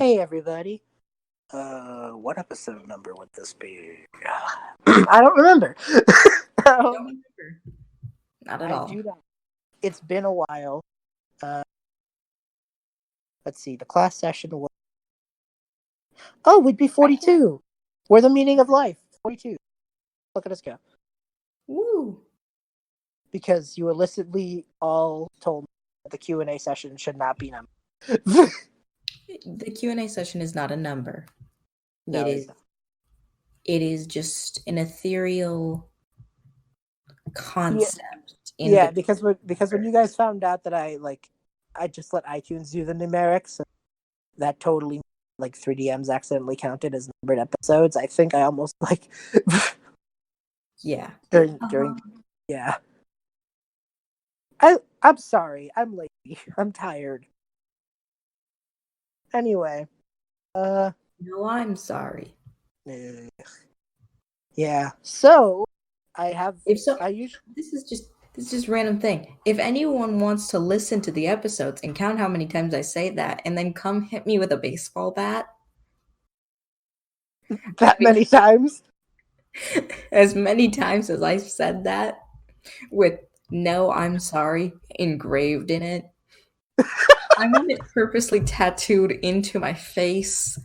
Hey everybody. What episode number would this be? I don't remember. Don't remember. Not at I all. do not. It's been a while. Let's see. The class session was. Oh, we'd be 42. We're the meaning of life. 42. Look at us go. Woo! Because you illicitly all told me that the Q&A session should not be numbered. The Q&A session is not a number. No, It is just an ethereal concept. Yeah, because when you guys found out that I just let iTunes do the numerics, that totally 3DMs accidentally counted as numbered episodes. I think I almost yeah. during yeah. I'm sorry. I'm lazy. I'm tired. Anyway, No, I'm sorry. Yeah. So I have. This is just random thing. If anyone wants to listen to the episodes and count how many times I say that, and then come hit me with a baseball bat, many times, as many times as I've said that, with "No, I'm sorry" engraved in it. I want it purposely tattooed into my face.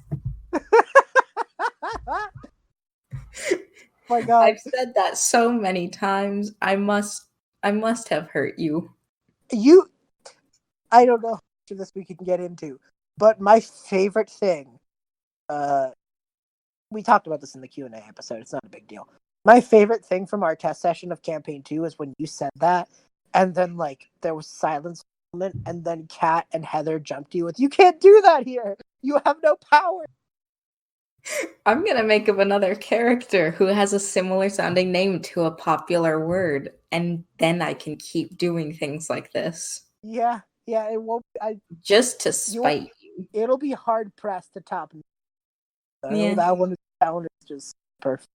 My God, I've said that so many times. I must have hurt you. I don't know how much of this we can get into, but my favorite thing, we talked about this in the Q&A episode. It's not a big deal. My favorite thing from our test session of campaign 2 is when you said that, and then there was silence for a moment, and then Kat and Heather jumped you with, "You can't do that here. You have no power." I'm gonna make up another character who has a similar sounding name to a popular word, and then I can keep doing things like this. Yeah, it won't. Just to spite you. It'll be hard pressed to top. Yeah. That one is just perfect.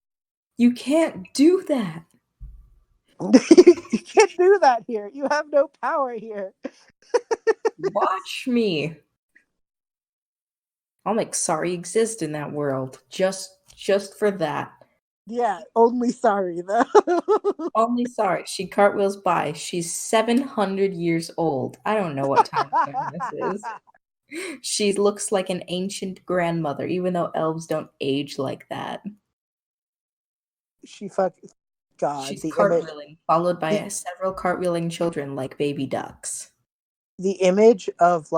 You can't do that. You can't do that here. You have no power here. Watch me. I'll make Sari exist in that world. Just for that. Yeah, only Sari though. Only Sari. She cartwheels by. She's 700 years old. I don't know what time this is. She looks like an ancient grandmother, even though elves don't age like that. She's cartwheeling, followed by several cartwheeling children like baby ducks. The image of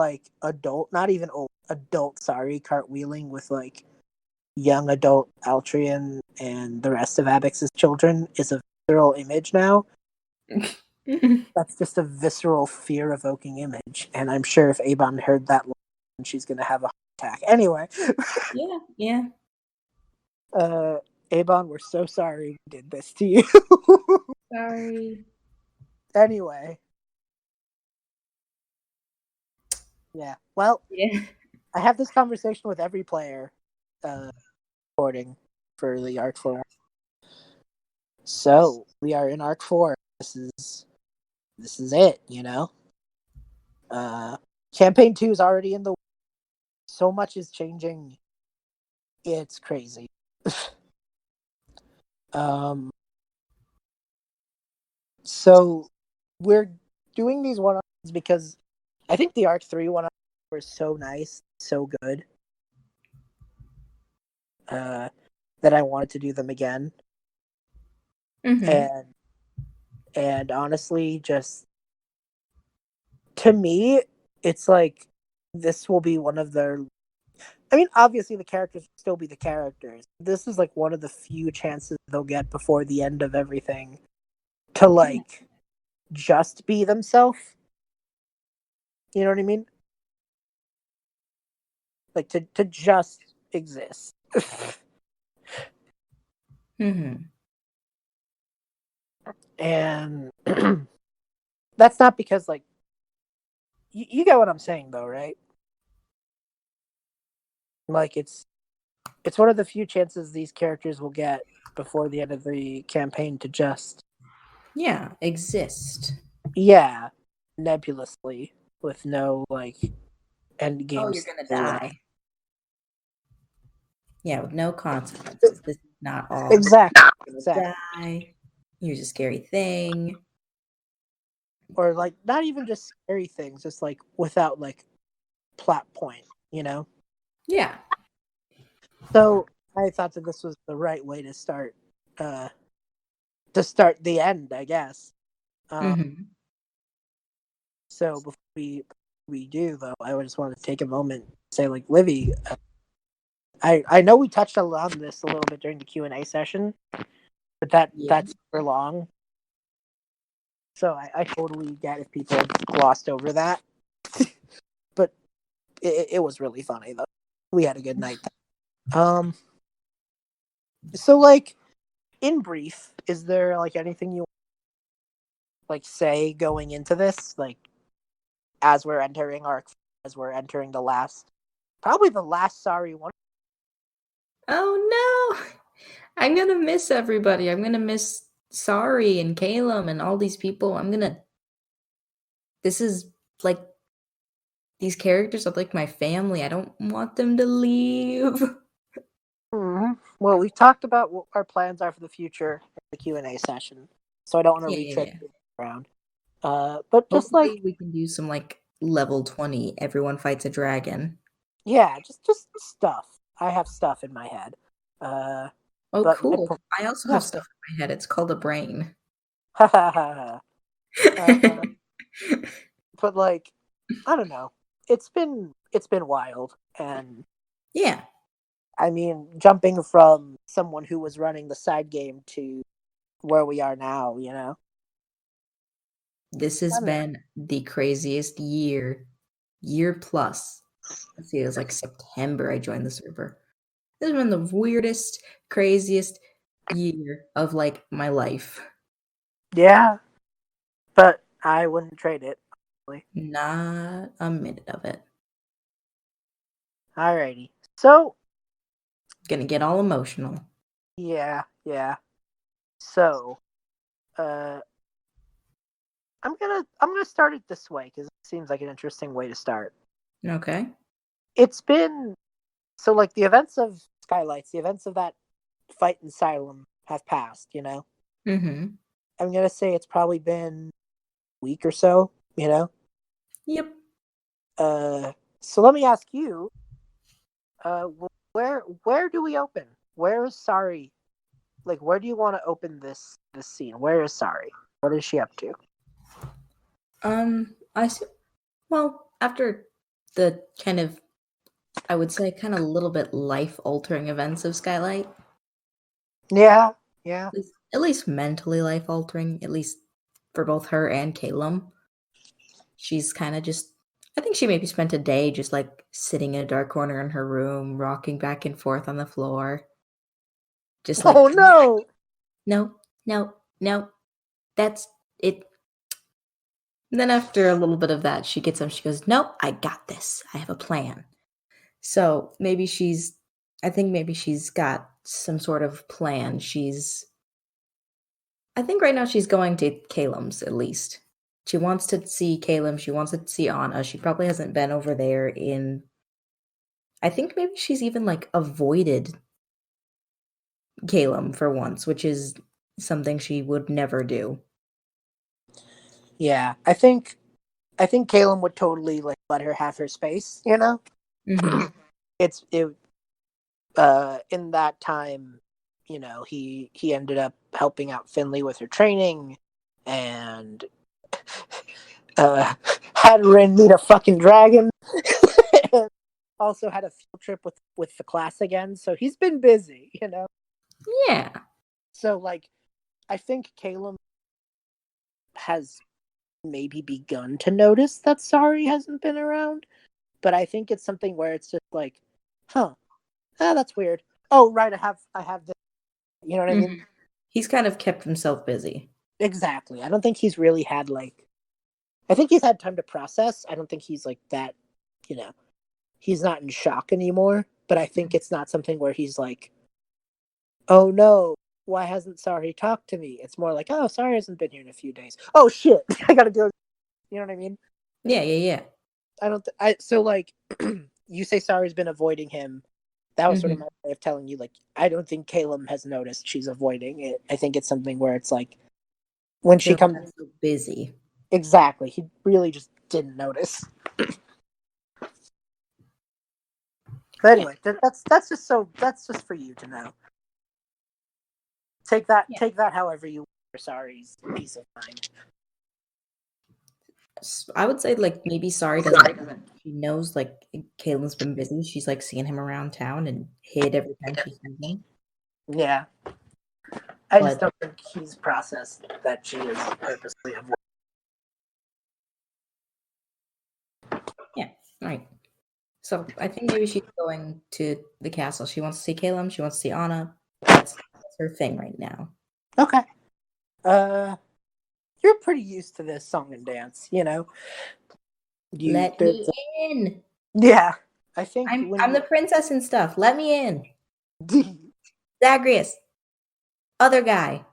adult, not even old, adult Sari cartwheeling with young adult Altrian and the rest of Abix's children is a visceral image now. That's just a visceral, fear-evoking image, and I'm sure if Avon heard that, she's gonna have a heart attack. Anyway. Yeah. Avon, we're so sorry we did this to you. Sorry. Anyway. Yeah. Well, I have this conversation with every player recording for the Arc 4. So, we are in Arc 4. This is it, you know? Campaign 2 is already in the... So much is changing. It's crazy. So, we're doing these one-on-ones because I think the Arc 3 one-on-ones were so nice, so good, that I wanted to do them again. Mm-hmm. And honestly, just to me, it's like this will be one of their... I mean, obviously the characters will still be the characters. This is one of the few chances they'll get before the end of everything to just be themselves. You know what I mean? To just exist. Mm-hmm. And that's not because you get what I'm saying though, right? It's one of the few chances these characters will get before the end of the campaign to just exist. Yeah, nebulously with no end game. Oh, you're gonna die. Yeah, with no consequences. This is not all Exactly. you're Exactly. gonna die. Here's a scary thing. Or like not even just scary things, just like without like plot point, you know? Yeah. So I thought that this was the right way uh to start the end, I guess. Um Mm-hmm. so before we do though, I just want to take a moment and say like Livy, I know we touched on this a little bit during the Q&A session, but Yeah. that's super long. So I totally get if people glossed over that. But it was really funny though. We had a good night. So like in brief, is there like anything you like say going into this, like as we're entering as we're entering the last, probably the last Sari one? Oh no. I'm gonna miss everybody. I'm gonna miss Sari and Calem and all these people. This is like these characters are like my family. I don't want them to leave. Mm-hmm. Well, we talked about what our plans are for the future in the Q&A session, so I don't want to Yeah, yeah, retread yeah. around. But just like, Hopefully we can do some like level 20. Everyone fights a dragon. yeah, just stuff. I have stuff in my head. Uh, Oh, but my cool. I also have stuff in my head. It's called a brain. uh, but like, I don't know. It's been wild, and Yeah. I mean, jumping from someone who was running the side game to where we are now, you know. This has I don't know. been the craziest year plus. Let's see, it was like September I joined the server. This has been the weirdest, craziest year of like my life. Yeah, but I wouldn't trade it. Honestly. Not a minute of it. Alrighty. So Gonna get all emotional. yeah. So uh, I'm gonna start it this way because it seems like an interesting way to start. Okay. It's been so like the events of Skylights, the events of that fight in Asylum have passed. You know, Mm-hmm. I'm gonna say it's probably been a week or so. You know, Yep. so let me ask you, uh, where do we open? Where is Sari? Like, where do you want to open this scene? Where is Sari? What is she up to? I see. Well, after the kind of, I would say, kind of little bit life-altering events of Skylight, Yeah, yeah. at least mentally life-altering, at least for both her and Calum. She's kind of just, I think she maybe spent a day just like sitting in a dark corner in her room, rocking back and forth on the floor, just like, Oh no! no, no, no, that's it. And then after a little bit of that, she gets up, she goes, nope, I got this. I have a plan. So I think maybe she's got some sort of plan. I think right now she's going to Calum's at least. She wants to see Calum. She wants to see Anna. She probably hasn't been over there I think maybe she's even like avoided Calum for once, which is something she would never do. Yeah, I think Caleb would totally like let her have her space. You know, Hmm. it's it. In that time, you know, he ended up helping out Finley with her training, and uh, had Rin meet a fucking dragon. And also had a field trip with the class again. So he's been busy, you know. Yeah. So like, I think Caleb has maybe begun to notice that Sari hasn't been around, but I think it's something where it's just like, huh, that's weird. Oh, right, I have this. You know what I mean? Mhm. He's kind of kept himself busy. Exactly. I don't think he's really had like. I think he's had time to process. I don't think he's like that. You know, he's not in shock anymore. But I think it's not something where he's like, oh no, why hasn't Sari talked to me? It's more like, oh, Sari hasn't been here in a few days. Oh shit, I gotta go. You know what I mean? Yeah, yeah, yeah. I don't. I so like, you say Sari's been avoiding him. that was sort of my way of telling you, like, I don't think Calem has noticed she's avoiding it. I think it's something where it's like when she comes so busy. exactly, he really just didn't notice. But anyway, that's just for you to know. Take that however you want for Sari's peace of mind. I would say like maybe Sari doesn't. She knows like Caitlin's been busy. She's like seeing him around town and hid every time she sees him. Yeah. I just don't think he's processed that she is purposely avoiding. Yeah, right. So I think maybe she's going to the castle. She wants to see Calem. She wants to see Anna. That's her thing right now. Okay. You're pretty used to this song and dance, you know. Let me in. Yeah, I think I'm the princess and stuff. Let me in. Zagreus. Other guy.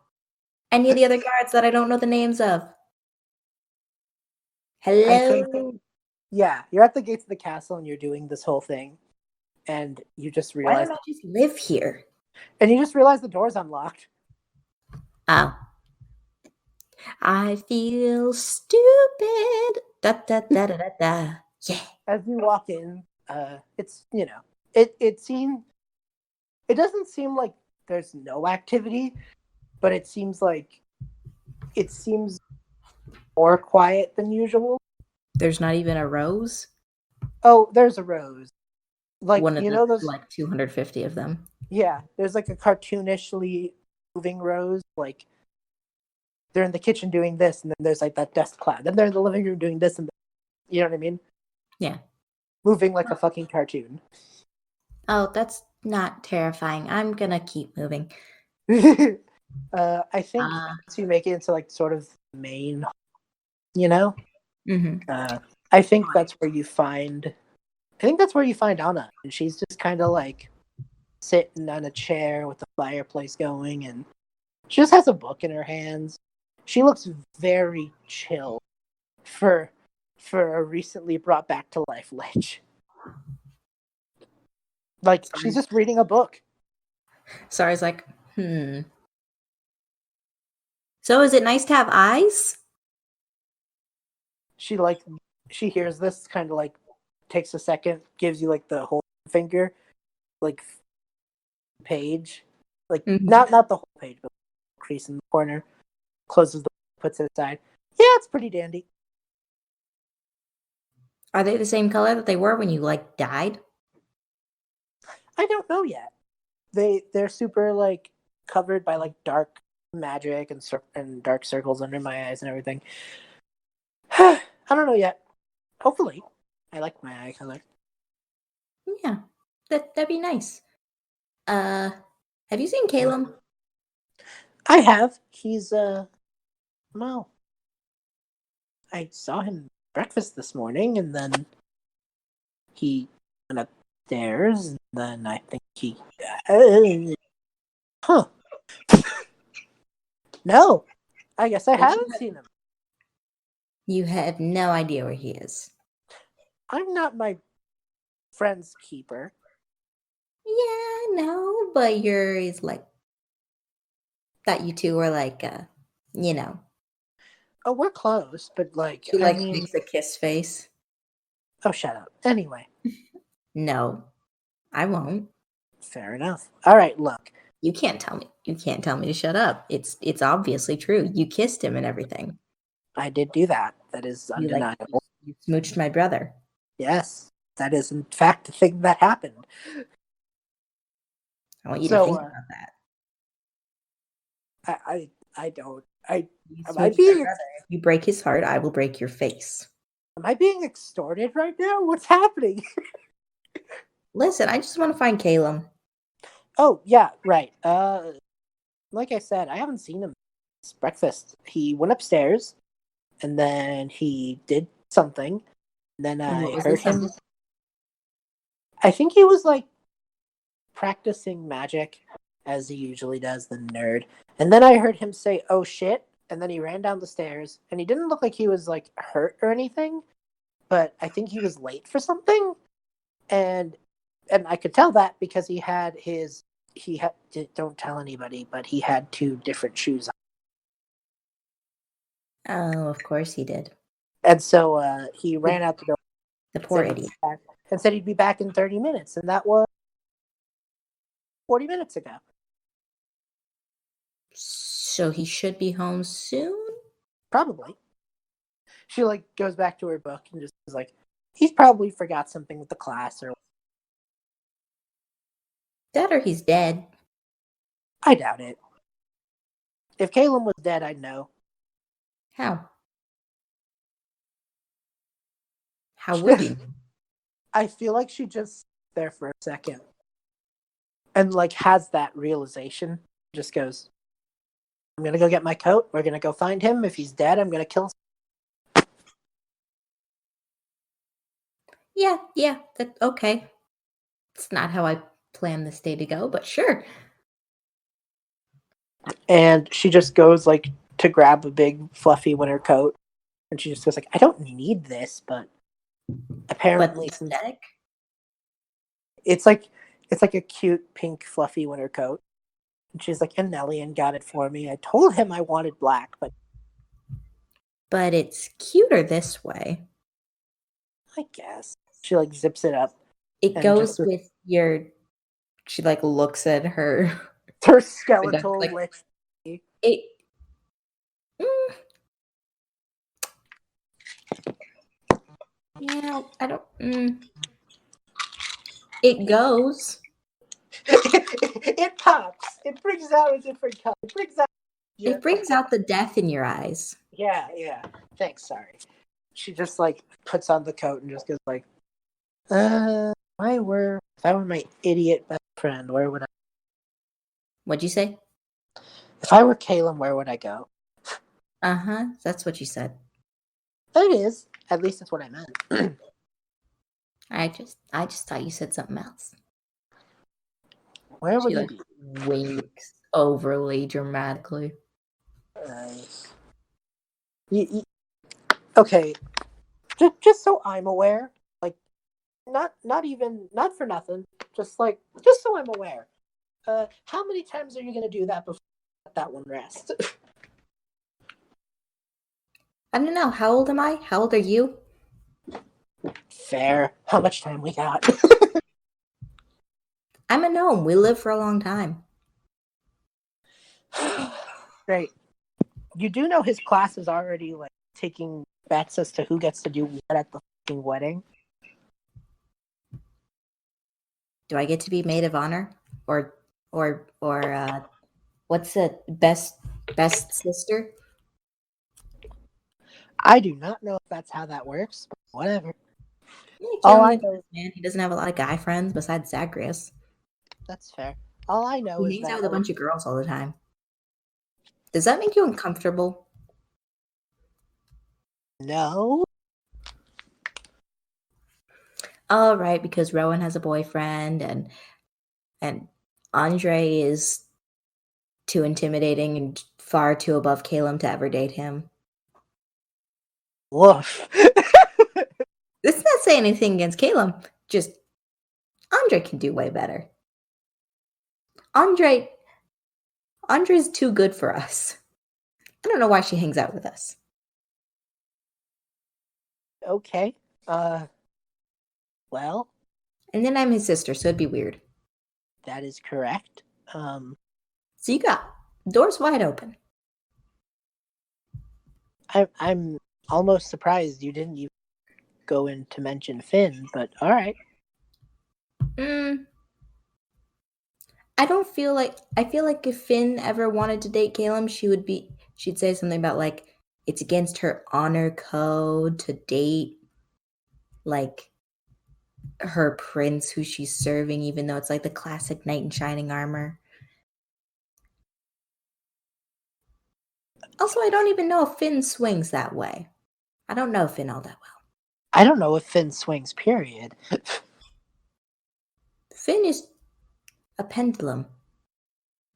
Any of the other guards that I don't know the names of. Hello. Yeah, you're at the gates of the castle and you're doing this whole thing, and you just realize. Why don't I just live here? And you just realize the door's unlocked. Oh. I feel stupid. Da da da da da da. Yeah. As you walk in, it's it doesn't seem like there's no activity, but it seems more quiet than usual. There's not even a rose. Oh, there's a rose. Like one of those like 250 of them. Yeah, there's like a cartoonishly moving rose, like they're in the kitchen doing this, and then there's like that dust cloud. Then they're in the living room doing this, and you know what I mean? Yeah. Moving like a fucking cartoon. Oh, that's not terrifying. I'm gonna keep moving. I think once you make it into like sort of main, I think that's where you find. I think that's where you find Anna, and she's just kind of like sitting on a chair with the fireplace going, and she just has a book in her hands. She looks very chill for a recently brought back to life lich. Like she's just reading a book. Sari's like, So is it nice to have eyes? She hears this, kind of like takes a second, gives you like the whole finger, like page, like not the whole page, but crease in the corner, closes the book, puts it aside. Yeah, it's pretty dandy. Are they the same color that they were when you like died? I don't know yet. They're super like covered by like dark magic and dark circles under my eyes and everything. I don't know yet. Hopefully, I like my eye color. Yeah, that'd be nice. Have you seen Calem? I have. He's well, I saw him breakfast this morning, and then he went upstairs, and then I think he. Huh. No, I guess I haven't seen him. You have no idea where he is. I'm not my friend's keeper. Yeah, no, but it's like that. You two were like, Oh, we're close, but like, I mean, makes a kiss face. Oh, shut up. Anyway. No, I won't. Fair enough. All right, look. You can't tell me. You can't tell me to shut up. It's obviously true. You kissed him and everything. I did do that. That is undeniable. You smooched my brother. Yes, that is in fact the thing that happened. I want you to think about that. I don't. If you break his heart, I will break your face. Am I being extorted right now? What's happening? Listen, I just want to find Calem. Oh, yeah, right. Like I said, I haven't seen him since breakfast. He went upstairs, and then he did something. Then I heard him. I think he was like practicing magic, as he usually does, the nerd. And then I heard him say, "Oh shit," and then he ran down the stairs, and he didn't look like he was like hurt or anything, but I think he was late for something. And and I could tell that because don't tell anybody, but he had two different shoes on. Oh, of course he did. And so he ran out the door. The poor idiot. And said he'd be back in 30 minutes, and that was 40 minutes ago. So he should be home soon? Probably. She goes back to her book and just is like, he's probably forgot something with the class or That or he's dead. I doubt it. If Calem was dead, I'd know. How? How would you? I feel like she just there for a second and has that realization. Just goes, I'm gonna go get my coat. We're gonna go find him. If he's dead, I'm gonna kill him. Yeah, that okay. It's not how I planned this day to go, but sure. And she just goes to grab a big fluffy winter coat, and she just goes I don't need this, but apparently it's like a cute pink fluffy winter coat. And she's like, and Nellian got it for me. I told him I wanted black, but it's cuter this way. I guess. She zips it up. It goes with your. She looks at her skeletal lips. It. Yeah, I don't. It goes. It pops. It brings out a different color. It brings out the death in your eyes. Yeah. Thanks, Sari. She just puts on the coat and just goes if I were my idiot best friend, where would I? What'd you say? If I were Calem, where would I go? That's what you said. That is. At least that's what I meant. I just thought you said something else. Where would you be? Winks overly dramatically. Okay. Just so I'm aware, not for nothing. Just so I'm aware. How many times are you gonna do that before that one rest? I don't know. How old am I? How old are you? Fair. How much time we got? I'm a gnome. We live for a long time. Great. You do know his class is already taking bets as to who gets to do what at the fucking wedding. Do I get to be maid of honor, or what's the best sister? I do not know if that's how that works, but whatever. All I know is, man, he doesn't have a lot of guy friends besides Zagreus. That's fair. All I know is he hangs out with a bunch of girls all the time. Does that make you uncomfortable? No. All right, because Rowan has a boyfriend and Andre is too intimidating and far too above Calem to ever date him. Woof. This is not saying anything against Calem. Just Andre can do way better. Andre's too good for us. I don't know why she hangs out with us. Okay. Well. And then I'm his sister, so it'd be weird. That is correct. So you got doors wide open. I'm almost surprised you didn't even go in to mention Finn, but all right. I feel like if Finn ever wanted to date Calem, she'd say something about it's against her honor code to date her prince who she's serving, even though it's the classic knight in shining armor. Also, I don't even know if Finn swings that way. I don't know Finn all that well. I don't know if Finn swings, period. Finn is a pendulum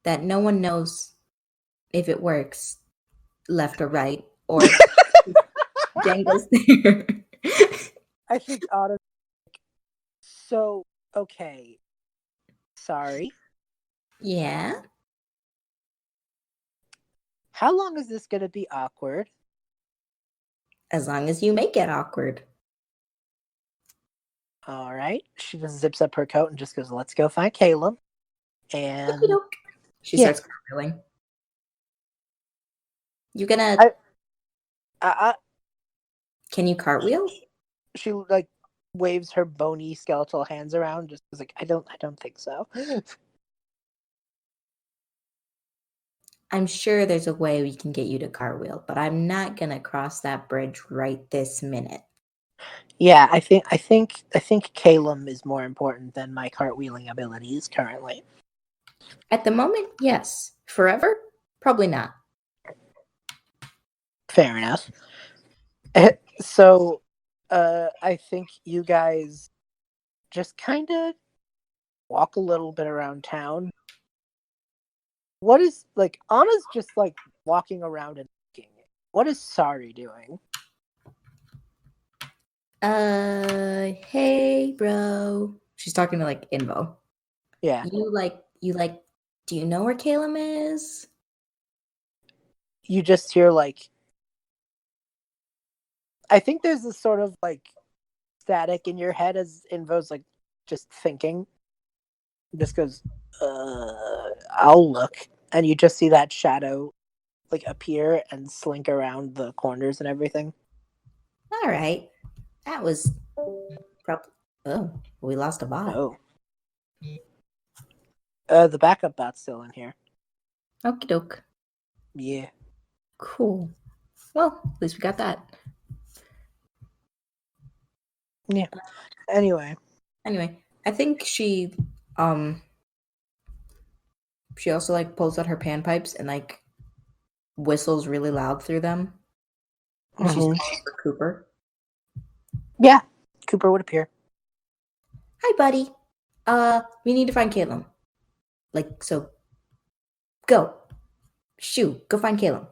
that no one knows if it works left or right or dangles there. I think honestly, so Okay. Sorry. Yeah? How long is this going to be awkward? As long as you make it awkward. All right. She just zips up her coat and just goes, let's go find Caleb. And Okey-doke. She yeah. starts cartwheeling. You gonna... Can you cartwheel? She like waves her bony skeletal hands around, just like, I don't think so. I'm sure there's a way we can get you to cartwheel, but I'm not gonna cross that bridge right this minute. Yeah, I think Caleb is more important than my cartwheeling abilities currently. At the moment, yes. Forever? Probably not. Fair enough. So, I think you guys just kind of walk a little bit around town. What is like Anna's just like walking around and looking. What is Sari doing? Hey, bro. She's talking to like Invo. Yeah, Do you know where Calem is? you just hear like, I think there's this sort of like static in your head as Invo's like just thinking. Just goes, I'll look, and you just see that shadow like appear and slink around the corners and everything. All right. That was probably... Oh, we lost a bot. Oh, the backup bot's still in here. Okie doke. Yeah. Cool. Well, at least we got that. Yeah. Anyway, I think she also like pulls out her panpipes and like whistles really loud through them. And she's calling for Cooper. yeah, Cooper would appear. Hi, buddy. We need to find Caleb. Like, so go. Shoo, go find Caleb.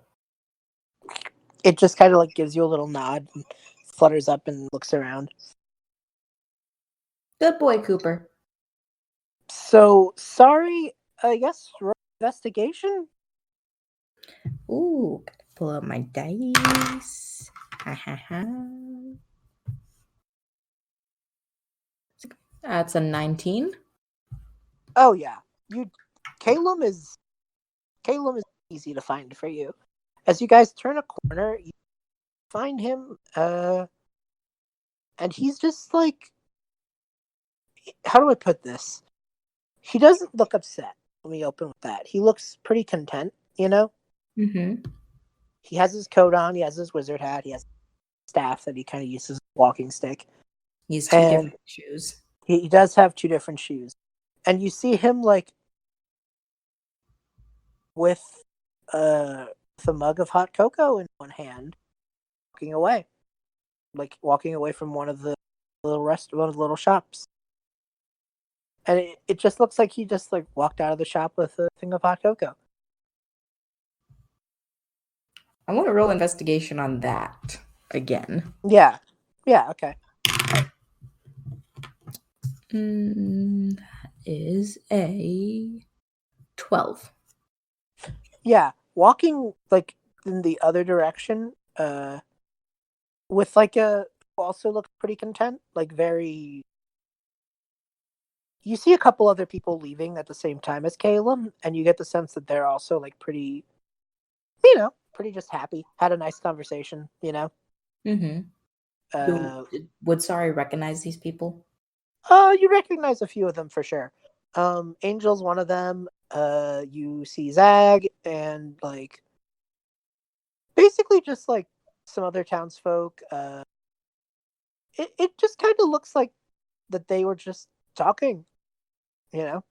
It just kind of like gives you a little nod and flutters up and looks around. Good boy, Cooper. So, sorry, I guess investigation? Ooh, gotta pull out my dice. Ha ha ha. That's a 19. Oh yeah. Caleb is easy to find for you. As you guys turn a corner, you find him, and he's just like, how do I put this? He doesn't look upset. Let me open with that. He looks pretty content, you know? Mm-hmm. He has his coat on, he has his wizard hat, he has staff that he kind of uses as a walking stick. He has two And different shoes. he does have two different shoes. And you see him like with with a mug of hot cocoa in one hand, walking away. Like walking away from one of the little shops. And it just looks like he just like walked out of the shop with a thing of hot cocoa. I want to roll investigation on that again. Yeah. Yeah, okay. That is a 12. Yeah. Walking like in the other direction, with like a also looks pretty content, like very you see a couple other people leaving at the same time as Caleb, and you get the sense that they're also like pretty, pretty just happy. Had a nice conversation, Mm-hmm. Would Sari recognize these people? You recognize a few of them for sure. Angel's one of them. You see Zag and like basically just like some other townsfolk. It just kind of looks like that they were just talking, you know.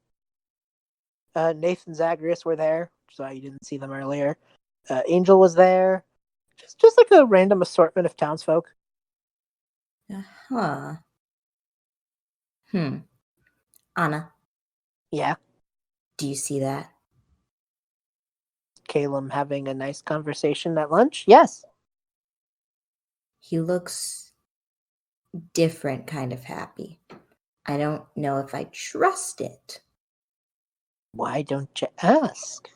Nathan Zagreus were there, so you didn't see them earlier. Angel was there. Just like a random assortment of townsfolk. Huh. Anna, Yeah, do you see that? Caleb having a nice conversation at lunch. Yes. He looks different kind of happy. I don't know if I trust it. Why don't you ask?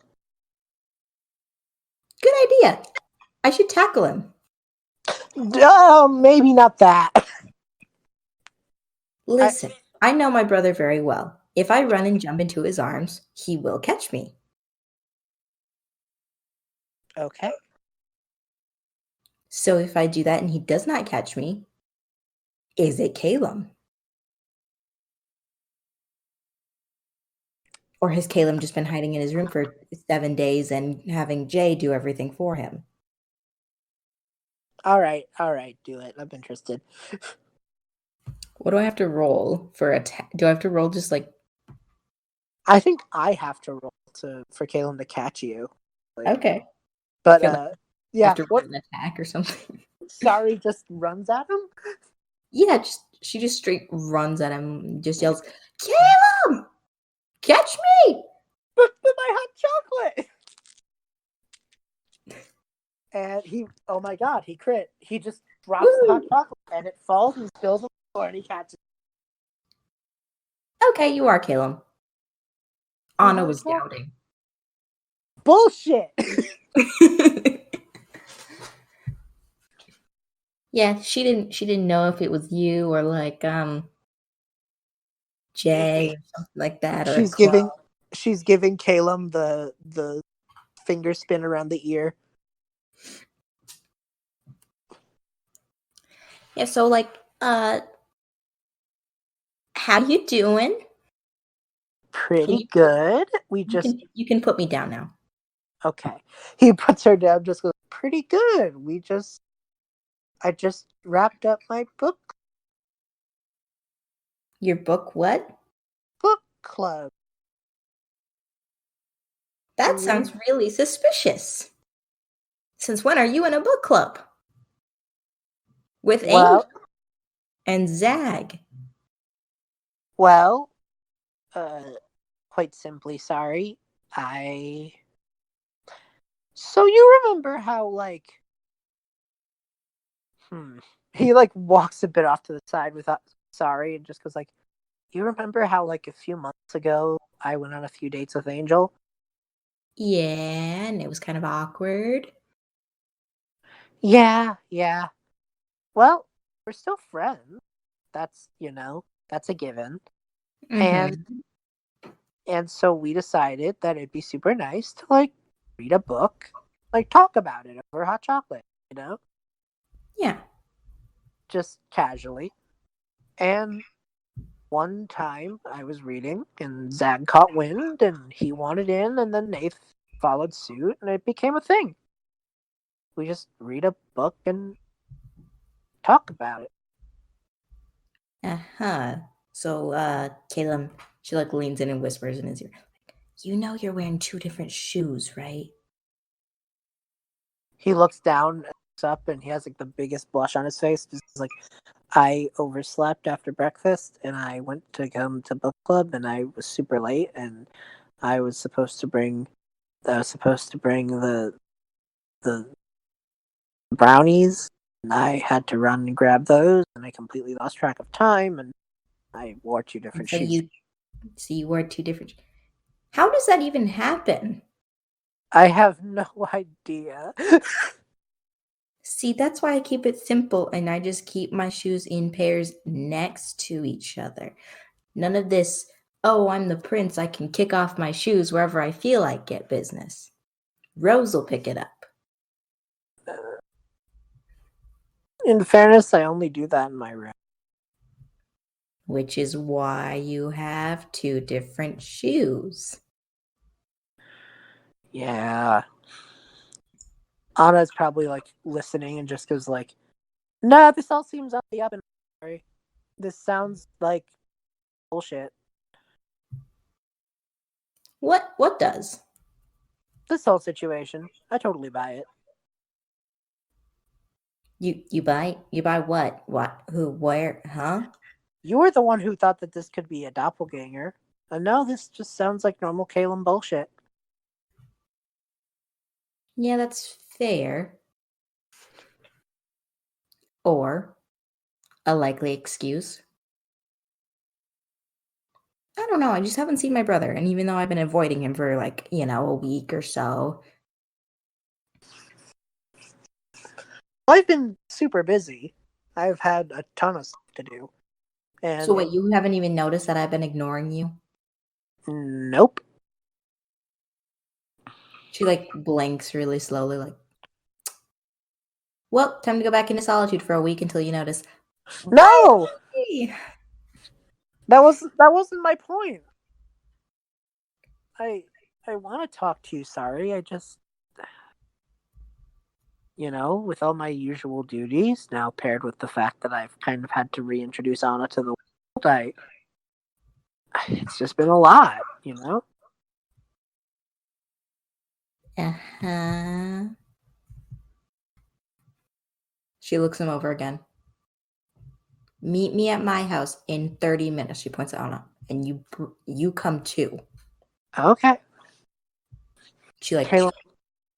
Good idea. I should tackle him. Maybe not that. Listen, I know my brother very well. If I run and jump into his arms, he will catch me. Okay. So if I do that and he does not catch me, is it Calem? Or has Calem just been hiding in his room for 7 days and having Jay do everything for him? All right. Do it. I'm interested. What do I have to roll for do I have to roll just like I think I have to roll for Caleb to catch you. okay? I But feel like I yeah. have to What? run an attack or something. Sari just runs at him. Yeah, she just straight runs at him, just yells, "Calem, catch me!" But my hot chocolate. And oh my god, he crit. He just drops the hot Woo! chocolate and it falls and spills on the floor and he catches Okay, you are Calem. it. Oh Anna my was god. doubting. Bullshit. Yeah, she didn't know if it was you or like Jay or something like that or a clone. She's giving Caleb the finger spin around the ear. Yeah, so like how you doing? Pretty good. You can put me down now. Okay. He puts her down, just goes, pretty good. I just wrapped up my Your book what? book club. That And sounds really suspicious. Since when are you in a book club? With Angel well, and Zag. well, uh, quite simply, sorry. I. So you remember how, he walks a bit off to the side without sorry and just goes you remember how a few months ago I went on a few dates with Angel? Yeah, and it was kind of awkward. Yeah. Well, we're still friends. That's that's a given. And Mm-hmm. and so we decided that it'd be super nice to read a book, talk about it over hot chocolate, Yeah. just casually. And one time I was reading and Zag caught wind and he wanted in and then Nath followed suit and it became a thing. We just read a book and talk about it. Uh-huh. So Caleb, she like leans in and whispers in his ear. You know you're wearing 2 different shoes, right? He looks down, looks up, and he has the biggest blush on his face. Just I overslept after breakfast and I went to come to book club and I was super late and I was supposed to bring the brownies and I had to run and grab those and I completely lost track of time and I wore 2 And different so shoes. you wear 2 different. How does that even happen? I have no idea. See, that's why I keep it simple and I just keep my shoes in pairs next to each other. None of this, oh, I'm the prince, I can kick off my shoes wherever I feel like it business. Rose will pick it up. In fairness, I only do that in my room. Which is why you have 2 different shoes. Yeah. Anna's probably listening and just goes no, this all seems on the up and sorry. This sounds like bullshit. What does? This whole situation. I totally buy it. You buy what? What? Who? Where? Huh? You were the one who thought that this could be a doppelganger. And no, this just sounds like normal Caleb bullshit. Yeah, that's fair. Or a likely excuse. I don't know. I just haven't seen my brother. And even though I've been avoiding him for like, a week or so. I've been super busy. I've had a ton of stuff to do. So And wait, you haven't even noticed that I've been ignoring you? nope. She like blinks really slowly, like, well, time to go back into solitude for a week until you notice. No! Bye! That wasn't my point. I want to talk to you, Sari. I just with all my usual duties, now paired with the fact that I've kind of had to reintroduce Anna to the world, it's just been a lot, Uh-huh. She looks him over again. Meet me at my house in 30 minutes, she points at Anna. And you come too. Okay. She like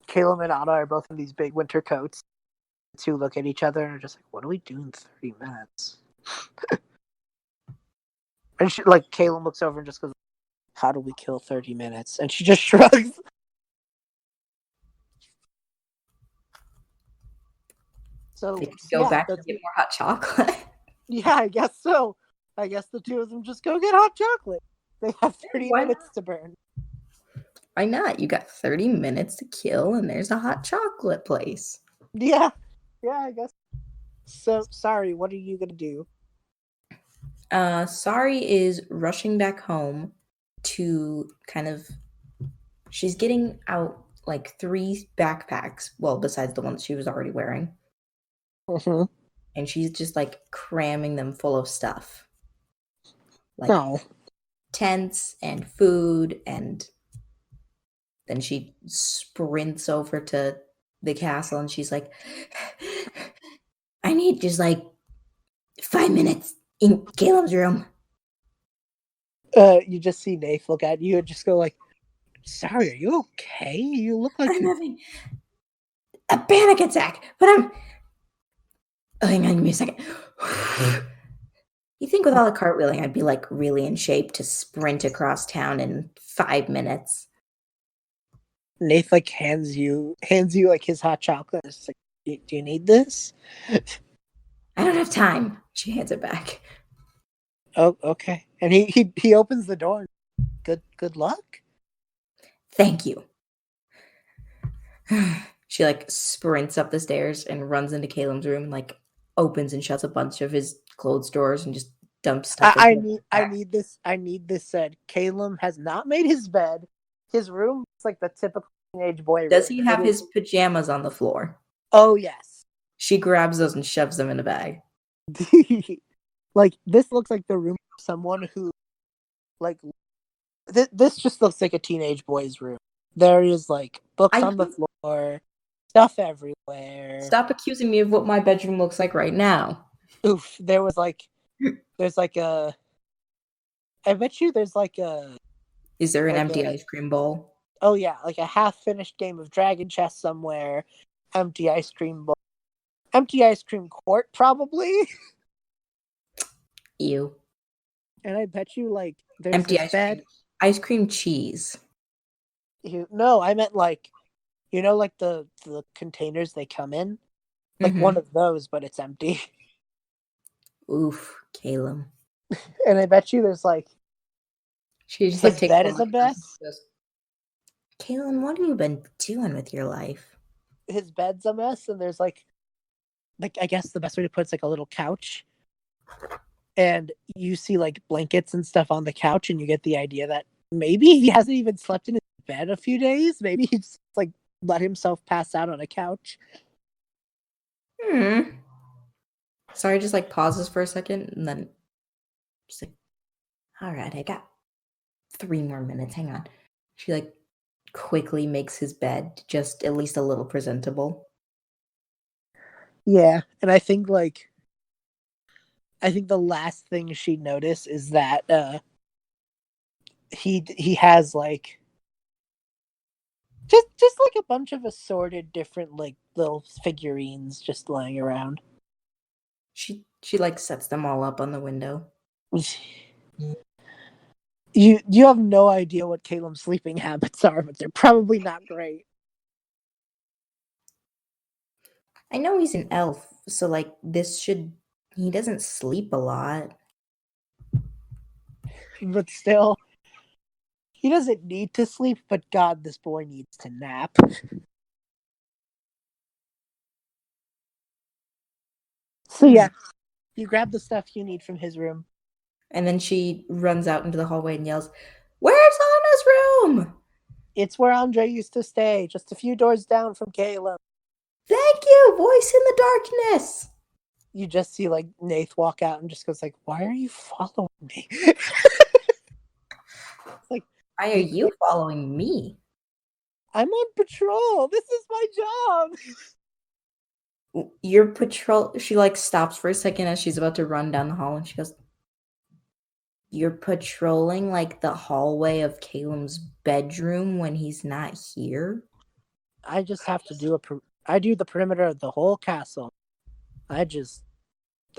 Calem and Anna are both in these big winter coats. The two look at each other and are just like, what do we do in 30 minutes? And she, like, Calem looks over and just goes, how do we kill 30 minutes? And she just shrugs. So, they go yeah, back and get more hot chocolate. yeah, I guess so. I guess the two of them just go get hot chocolate. They have 30 minutes to burn. Why not? You got 30 minutes to kill, and there's a hot chocolate place. Yeah, I guess. So, Sari, what are you gonna do? Sari is rushing back home to kind of. She's getting out like 3 backpacks. Well, besides the ones she was already wearing. Mm-hmm. And she's just like cramming them full of stuff. Like No. tents and food, and then she sprints over to the castle and she's like, I need just like 5 minutes in Caleb's room. You just see Nath look at you and just go like, Sorry, are you okay? You look like I'm having a panic attack, but I'm. Oh, hang on, give me a second. You think with all the cartwheeling, I'd be like really in shape to sprint across town in 5 minutes? Nath like hands you like his hot chocolate. It's like, do you need this? I don't have time. She hands it back. Oh, okay. And he opens the door. Good luck. Thank you. She like sprints up the stairs and runs into Caleb's room and like opens and shuts a bunch of his clothes drawers and just dumps stuff into I need this. I need this said. Caleb has not made his bed. His room is like the typical teenage boy room. Does he have his pajamas on the floor? Oh yes. She grabs those and shoves them in a bag. Like this looks like the room of someone who, like, this just looks like a teenage boy's room. There is like books on the floor, stuff everywhere. Stop accusing me of what my bedroom looks like right now. Oof, there's like a. I bet you there's like a. Is there an empty ice cream bowl? Oh yeah, like a half-finished game of Dragon Chess somewhere. Empty ice cream bowl. Empty ice cream court, probably. Ew. And I bet you like there's empty this bed. Ice cream cheese. No, I meant like, like the containers they come in, like one of those, but it's empty. Oof, Caleb. And I bet you there's like, she just his like takes bed is a mess. Caleb, what have you been doing with your life? His bed's a mess, and there's like I guess the best way to put it's like a little couch, and you see like blankets and stuff on the couch, and you get the idea that maybe he hasn't even slept in his bed a few days. Maybe he's like let himself pass out on a couch. Sorry, just like pauses for a second and then she's like, all right, I got 3 more minutes. Hang on. She like quickly makes his bed just at least a little presentable. Yeah, and I think the last thing she noticed is that he has like just like a bunch of assorted different like little figurines just lying around. She like sets them all up on the window. You have no idea what Calem's sleeping habits are, but they're probably not great. I know he's an elf, so like he doesn't sleep a lot. But still, he doesn't need to sleep, but God, this boy needs to nap. So yeah, you grab the stuff you need from his room. And then she runs out into the hallway and yells, "Where's Anna's room?" It's where Andre used to stay, just a few doors down from Calem. Thank you, voice in the darkness. You just see like Nath walk out and just goes like, "Why are you following me?" Like, Why are you following me? I'm on patrol. This is my job. Your patrol. She like stops for a second as she's about to run down the hall, and she goes, "You're patrolling like the hallway of Calem's bedroom when he's not here?" I just have to do I do the perimeter of the whole castle. I just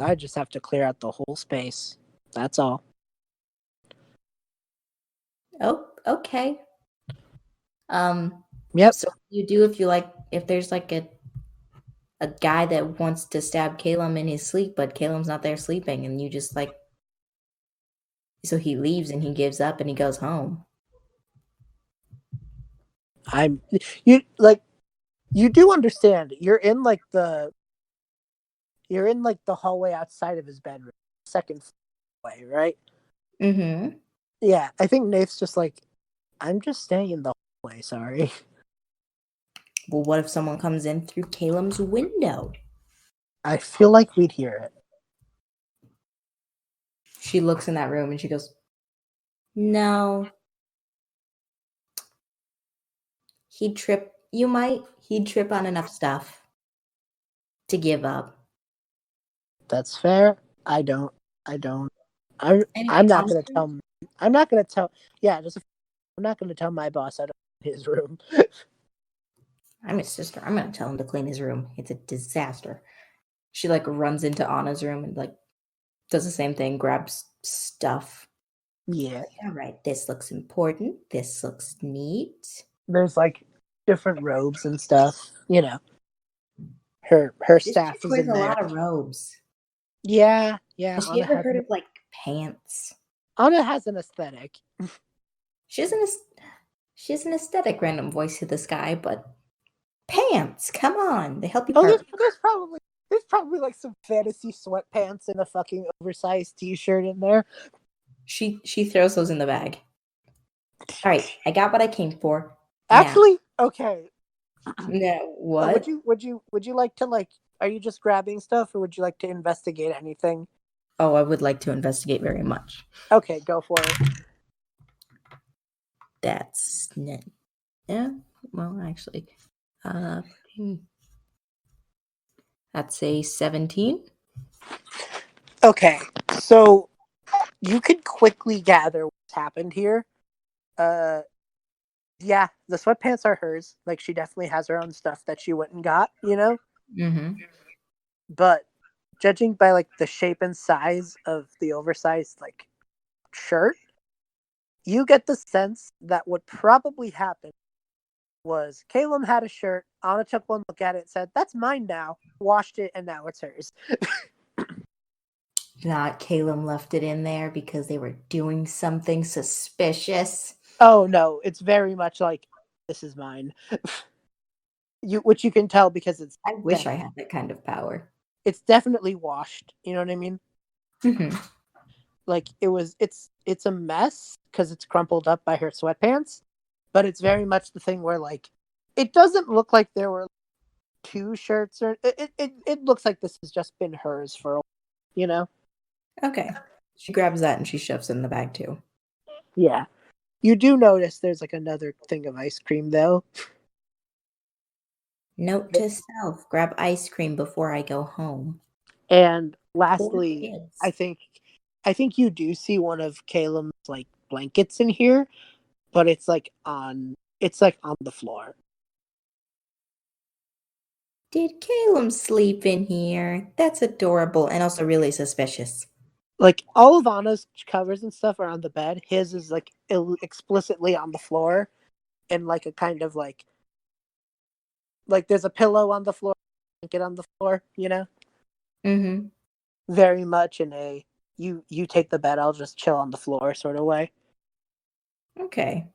have to clear out the whole space. That's all. Oh, okay. Yep. So what do you do if there's like a guy that wants to stab Calem in his sleep, but Calem's not there sleeping, and you just like so he leaves and he gives up and he goes home. I'm you like you do understand. You're in like the hallway outside of his bedroom, second way, right? Mm-hmm. Yeah, I think Nate's just like, I'm just staying in the hallway. Sorry. Well, what if someone comes in through Calem's window? I feel like we'd hear it. She looks in that room and she goes, "No, he'd trip on enough stuff to give up." That's fair. I don't. I don't. I'm. Anyway, I'm not gonna honestly, tell. I'm not gonna tell. Yeah, I'm not gonna tell my boss I don't his room. I'm his sister. I'm gonna tell him to clean his room. It's a disaster. She like runs into Anna's room and like does the same thing, grabs stuff. Yeah. All right, this looks important. This looks neat. There's like different robes and stuff. You know, her This chick staff is wears in a there. lot of robes. Yeah. Yeah. Has she ever heard of like pants? Anna has an aesthetic. She has an she has an aesthetic random voice to this guy, but pants, come on, they help you Oh, party. there's probably like some fantasy sweatpants and a fucking oversized t-shirt in there. She throws those in the bag. All right, I got what I came for. Now, Actually, okay. no, what? Would you like to like? Are you just grabbing stuff, or would you like to investigate anything? Oh, I would like to investigate very much. Okay, go for it. That's yeah. Well, actually, uh, that's a 17. Okay, so you can quickly gather what's happened here. Uh, yeah, the sweatpants are hers. Like she definitely has her own stuff that she went and got, you know. Mm-hmm. But judging by like the shape and size of the oversized like shirt, you get the sense that what probably happened was Caleb had a shirt. Anna took one look at it, said, "That's mine now." Washed it, and now it's hers. Not Caleb left it in there because they were doing something suspicious. Oh no, it's very much like this is mine. Which you can tell because I wish I had that kind of power. it's definitely washed. You know what I mean? Mm-hmm. Like it's a mess because it's crumpled up by her sweatpants, but it's very much the thing where like it doesn't look like there were two shirts or it looks like this has just been hers for a while, you know? Okay. She grabs that and she shoves it in the bag too. Yeah. You do notice there's like another thing of ice cream though. Note to self, grab ice cream before I go home. And Poor lastly, kids. I think you do see one of Caleb's like blankets in here, but it's like on the floor. Did Caleb sleep in here? That's adorable and also really suspicious. Like all of Anna's covers and stuff are on the bed. His is like explicitly on the floor, and like a kind of like there's a pillow on the floor, blanket on the floor. Mm-hmm. Very much in a you take the bed, I'll just chill on the floor sort of way. Okay.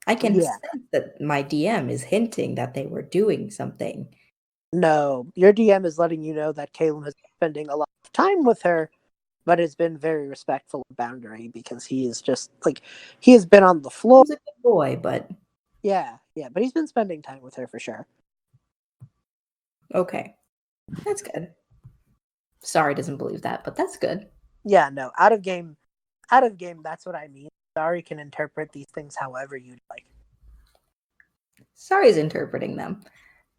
I can Yeah. sense that my DM is hinting that they were doing something. No, your DM is letting you know that Caleb is spending a lot of time with her, but has been very respectful of boundary because he is just like he has been on the floor. He's a good boy, but Yeah, but he's been spending time with her for sure. okay. That's good. Sari doesn't believe that, but that's good. Yeah, no, out of game, that's what I mean. Sari can interpret these things however you'd like. Sari's interpreting them.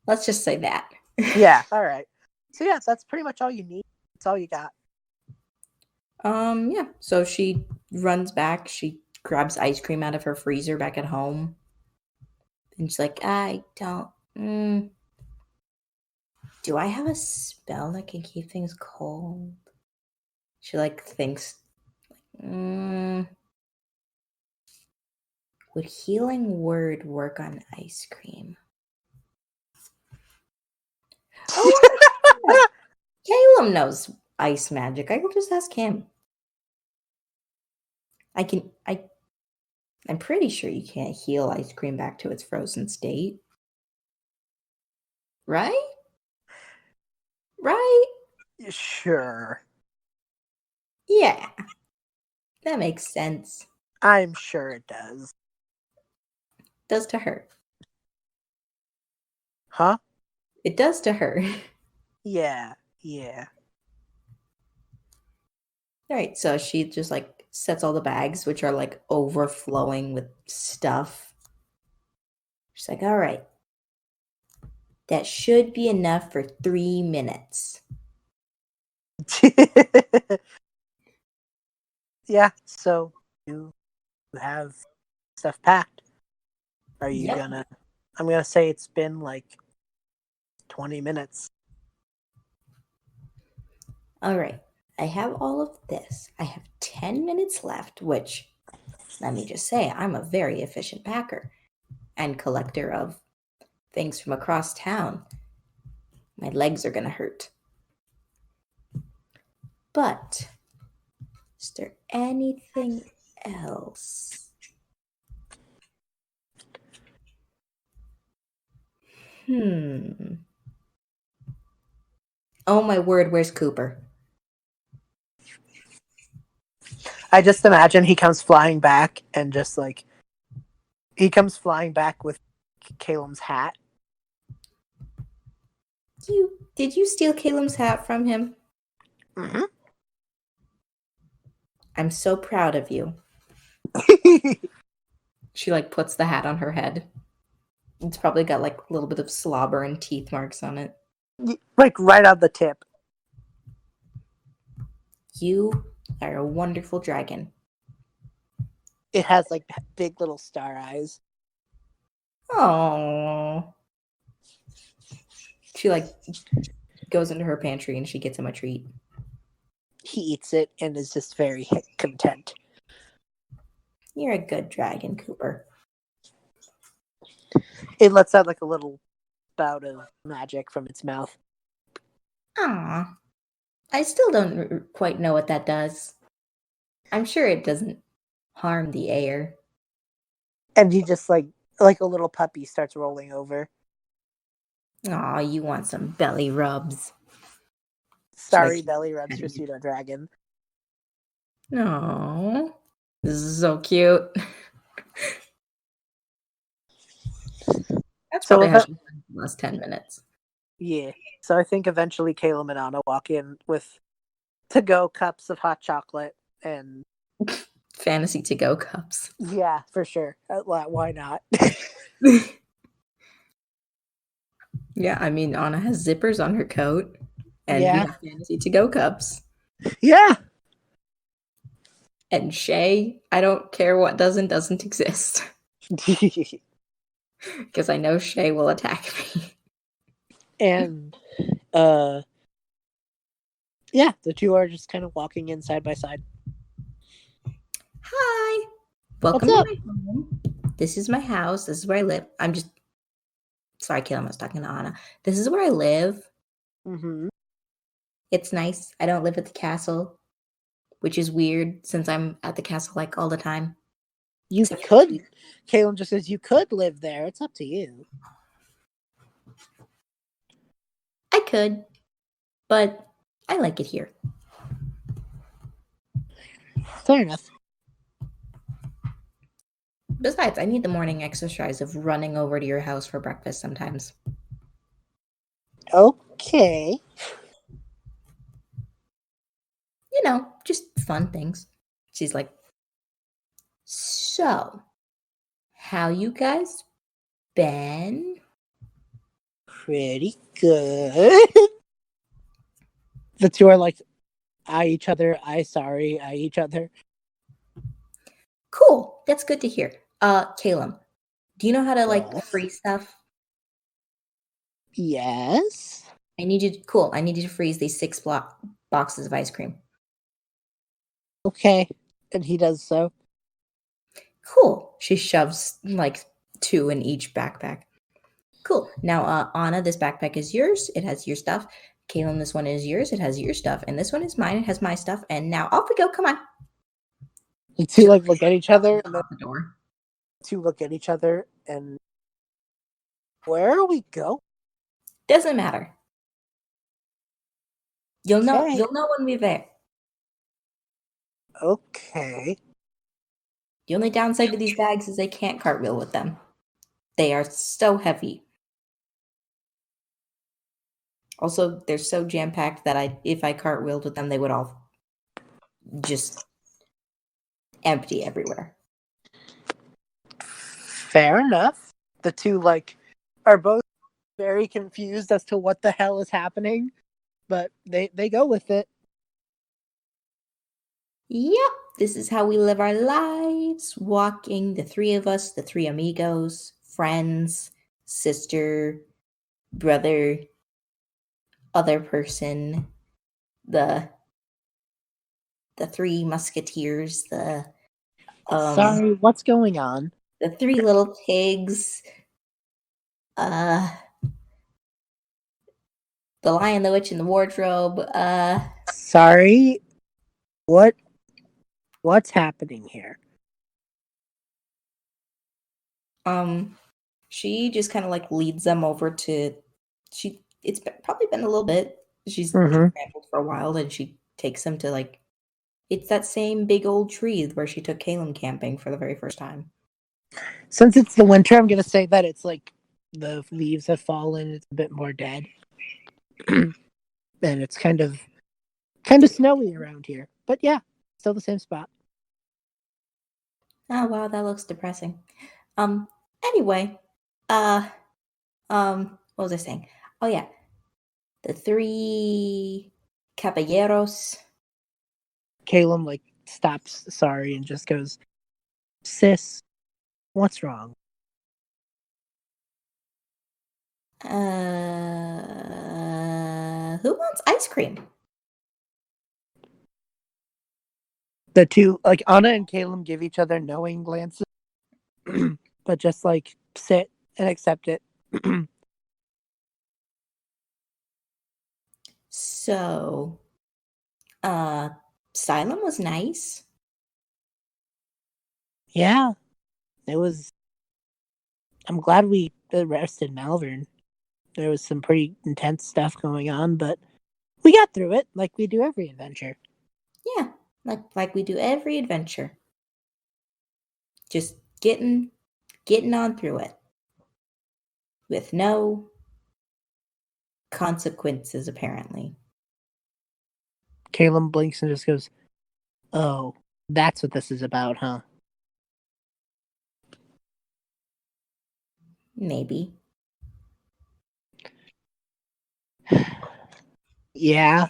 Let's just say that. Yeah, all right. So yeah, that's pretty much all you need. That's all you got. Yeah. So she runs back. She grabs ice cream out of her freezer back at home. And she's like, I don't. Do I have a spell that can keep things cold? She thinks, would healing word work on ice cream? Oh, Calem knows ice magic. I will just ask him. I'm pretty sure you can't heal ice cream back to its frozen state. Right? Right? Sure. Yeah. That makes sense. I'm sure it does. Does to her. Huh? It does to her. Yeah. All right, so she just sets all the bags, which are overflowing with stuff. She's like, all right, that should be enough for 3 minutes. Yeah, so you have stuff packed. Are you Yep. I'm gonna say it's been 20 minutes. All right, I have all of this. I have 10 minutes left, which, let me just say, I'm a very efficient packer and collector of things from across town. My legs are gonna hurt. But is there anything else? Oh my word, where's Cooper? I just imagine he comes flying back and just he comes flying back with Calem's hat. Did you steal Calem's hat from him? Mm-hmm. I'm so proud of you. She puts the hat on her head. It's probably got a little bit of slobber and teeth marks on it. Right on the tip. You are a wonderful dragon. It has big little star eyes. Oh. She goes into her pantry and she gets him a treat. He eats it and is just very content. You're a good dragon, Cooper. It lets out a little spout of magic from its mouth. Aw. I still don't quite know what that does. I'm sure it doesn't harm the air. And he just like a little puppy starts rolling over. Aw, you want some belly rubs. Sorry, belly rubs for pseudo dragon. Aww. This is so cute. That's probably how she spent the last 10 minutes. Yeah. So I think eventually Calem and Anna walk in with to-go cups of hot chocolate and fantasy to-go cups. Yeah, for sure. Why not? Yeah, I mean, Anna has zippers on her coat, and we have fantasy to-go cups. Yeah. And Shay, I don't care what doesn't exist. Because I know Shay will attack me. And Yeah, the two are just kind of walking in side by side. Hi. What's Welcome to up? my home. This is my house. This is where I live. I'm just sorry, Calem, I was talking to Anna. This is where I live. Mm-hmm. It's nice. I don't live at the castle, which is weird since I'm at the castle like all the time. You Except for could. Caleb just says you could live there. It's up to you. I could, but I like it here. Fair enough. Besides, I need the morning exercise of running over to your house for breakfast sometimes. Okay. You know, just fun things. She's like, so, how you guys been? Pretty good. The two are like, eye each other, eye sorry, eye each other. Cool. That's good to hear. Calem, do you know how to like Yes. freeze stuff? Yes. I need you to freeze these 6 boxes of ice cream. Okay. And he does so. Cool. She shoves like 2 in each backpack. Cool. Now, Anna, this backpack is yours. It has your stuff. Calem, this one is yours. It has your stuff. And this one is mine. It has my stuff. And now off we go. Come on. The two like look at each other and then Out the door. two look at each other and where are we going? Doesn't matter. You'll know. Okay. You'll know when we're there. Okay. The only downside to these bags is they can't cartwheel with them. They are so heavy. Also, they're so jam-packed that if I cartwheeled with them, they would all just empty everywhere. Fair enough. The two like are both very confused as to what the hell is happening, but they go with it. Yep, this is how we live our lives. Walking, the 3 of us, the 3 amigos, friends, sister, brother, other person, the 3 musketeers, Sorry, what's going on? the 3 little pigs, the Lion, the Witch, and the Wardrobe. Sorry. What's happening here? She just kind of like leads them over to. Probably been a little bit. She's Mm-hmm. traveled for a while, and she takes them to like. It's that same big old tree where she took Calem camping for the very first time. Since it's the winter, I'm gonna say that it's like the leaves have fallen, it's a bit more dead. And it's kind of snowy around here. But yeah, still the same spot. Oh wow, that looks depressing. Anyway, uh, what was I saying? Oh yeah, the 3 caballeros. Caleb like stops sorry and just goes, Sis, what's wrong? Who wants ice cream? The two like Anna and Caleb give each other knowing glances, but just like sit and accept it. So, Asylum was nice. Yeah, it was. I'm glad we arrested Malvern. There was some pretty intense stuff going on, but we got through it like we do every adventure. Yeah, like we do every adventure. Just getting on through it with no consequences apparently. Caleb blinks and just goes, "Oh, that's what this is about, huh?" Maybe. Yeah,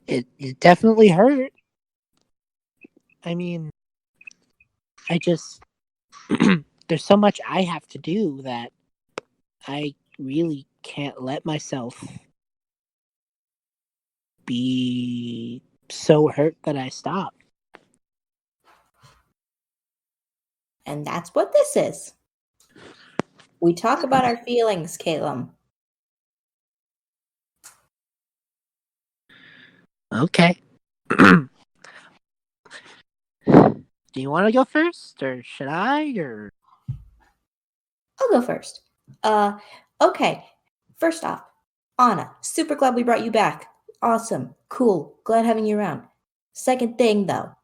it definitely hurt. I mean, I just there's so much I have to do that I really can't let myself be so hurt that I stop. And that's what this is. We talk about our feelings, Calem. Okay. Do you want to go first, or should I, or? I'll go first. Okay. First off, Anna, super glad we brought you back. Awesome. Cool. Glad having you around. Second thing, though.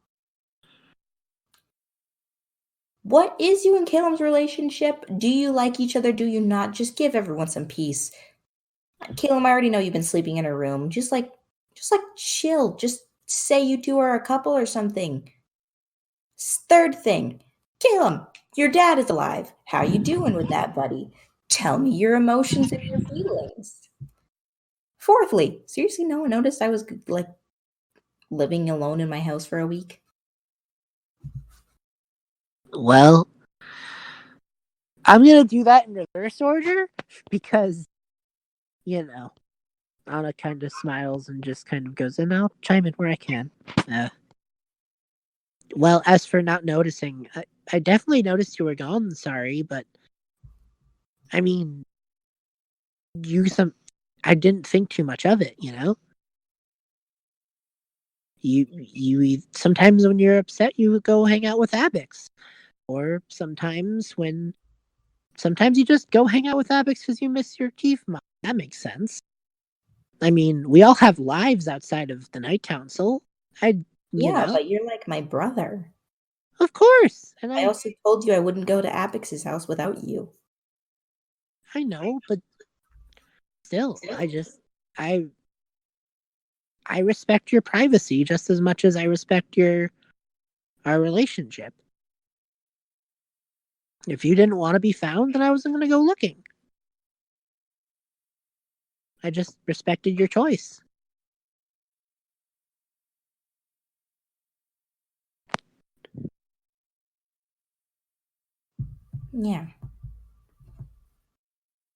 What is you and Calem's relationship? Do you like each other? Do you not? Just give everyone some peace. Calem, I already know you've been sleeping in her room. Just chill. Just say you two are a couple or something. Third thing, Calem, your dad is alive. How you doing with that, buddy? Tell me your emotions and your feelings. Fourthly, seriously, no one noticed I was like living alone in my house for a week? Well, I'm gonna do that in reverse order because, Anna kind of smiles and just kind of goes, and I'll chime in where I can. Well, as for not noticing, I definitely noticed you were gone, Sorry, but I mean, I didn't think too much of it, You sometimes when you're upset, you go hang out with Abix, or sometimes you just go hang out with Abix because you miss your chief mom. That makes sense. I mean, we all have lives outside of the Night Council. Yeah, but you're like my brother. Of course. And I also told you I wouldn't go to Abix's house without you. I know, but still, I respect your privacy just as much as I respect our relationship. If you didn't want to be found, then I wasn't going to go looking. I just respected your choice. Yeah.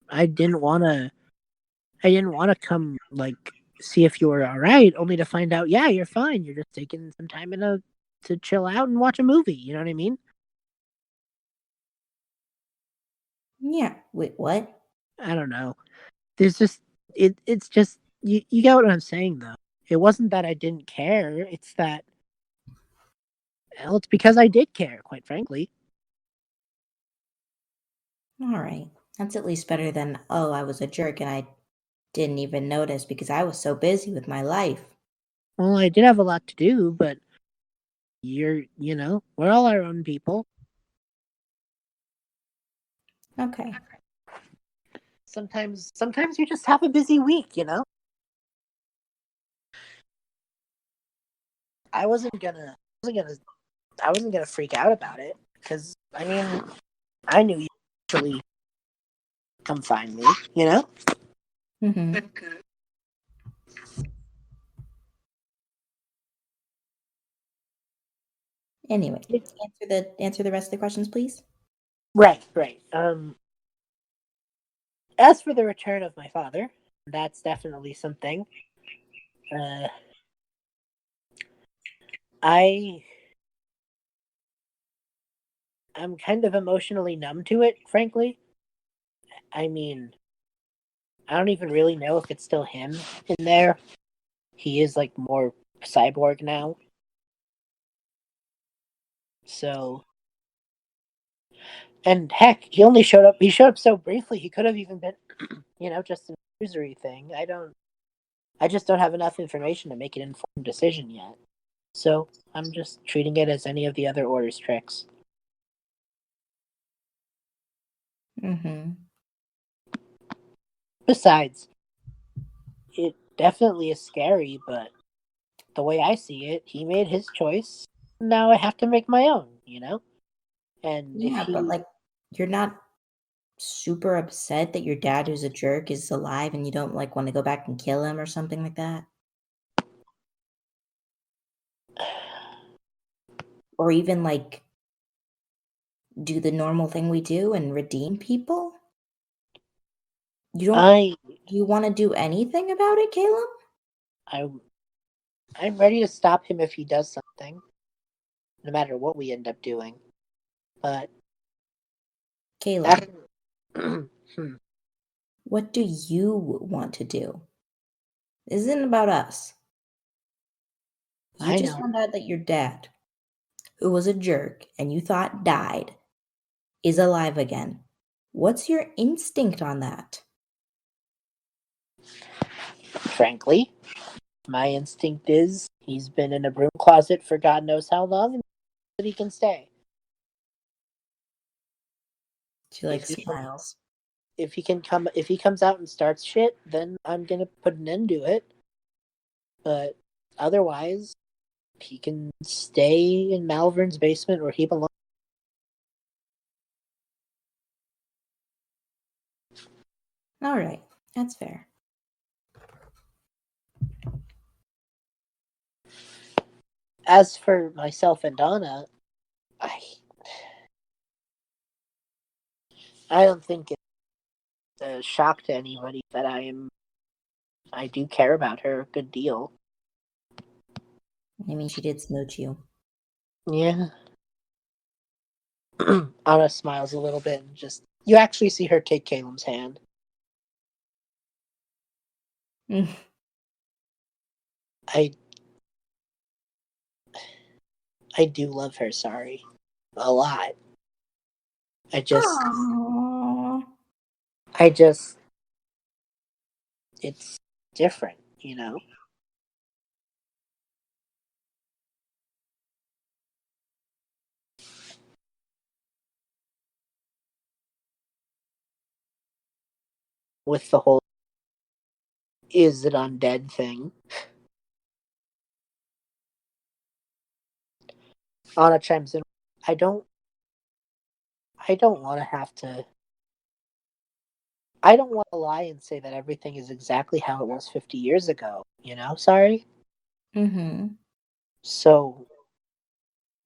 I didn't want to come see if you were all right, only to find out, yeah, you're fine. You're just taking some time to chill out and watch a movie. You know what I mean? Yeah. Wait, what? I don't know. There's just it's just you get what I'm saying though. It wasn't that I didn't care. It's that it's because I did care, quite frankly. All right. That's at least better than, oh, I was a jerk and I didn't even notice because I was so busy with my life. Well, I did have a lot to do, but we're all our own people. Okay. Sometimes you just have a busy week, I wasn't gonna freak out about it because I mean I knew you actually come find me, Mm-hmm. Anyway, answer the rest of the questions, please. Right. As for the return of my father, that's definitely something. I'm kind of emotionally numb to it, frankly. I mean, I don't even really know if it's still him in there. He is like more cyborg now. So, and heck, he showed up so briefly, he could have even been, just an illusory thing. I just don't have enough information to make an informed decision yet. So, I'm just treating it as any of the other Order's tricks. Mm-hmm. Besides, it definitely is scary, but the way I see it, he made his choice. Now I have to make my own, And Yeah, but like, you're not super upset that your dad, who's a jerk, is alive and you don't like want to go back and kill him or something like that? Or even like do the normal thing we do and redeem people? You don't I Do you want to do anything about it, Caleb? I'm ready to stop him if he does something, no matter what we end up doing. But Caleb, hmm, what do you want to do? This isn't about us. You I just know. found out that your dad, who was a jerk and you thought died, is alive again. What's your instinct on that? Frankly, my instinct is he's been in a broom closet for God knows how long, and that he can stay. She If like he smiles. if he comes out and starts shit, then I'm gonna put an end to it. But otherwise, he can stay in Malvern's basement where he belongs. All right, that's fair. As for myself and Donna, I I don't think it's a shock to anybody that I do care about her a good deal. I mean, she did smooch you. Yeah. Anna smiles a little bit and just you actually see her take Caleb's hand. I I do love her, Sari. A lot. I just Aww. I just it's different, you know? With the whole is it undead thing. Anna chimes in. I don't I don't want to have to I don't want to lie and say that everything is exactly how it was 50 years ago, you know? Sorry. Mm-hmm. So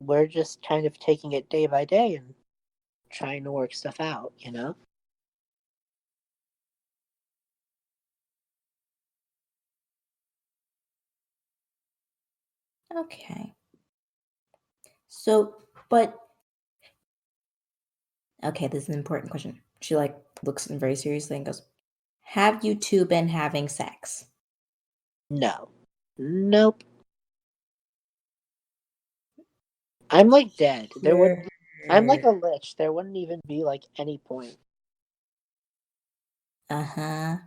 we're just kind of taking it day by day and trying to work stuff out, you know? Okay. So, but okay, this is an important question. She like looks at him very seriously and goes, "Have you two been having sex?" No. Nope. I'm like dead. There Sure. wouldn't I'm like a lich. There wouldn't even be like any point. Uh-huh.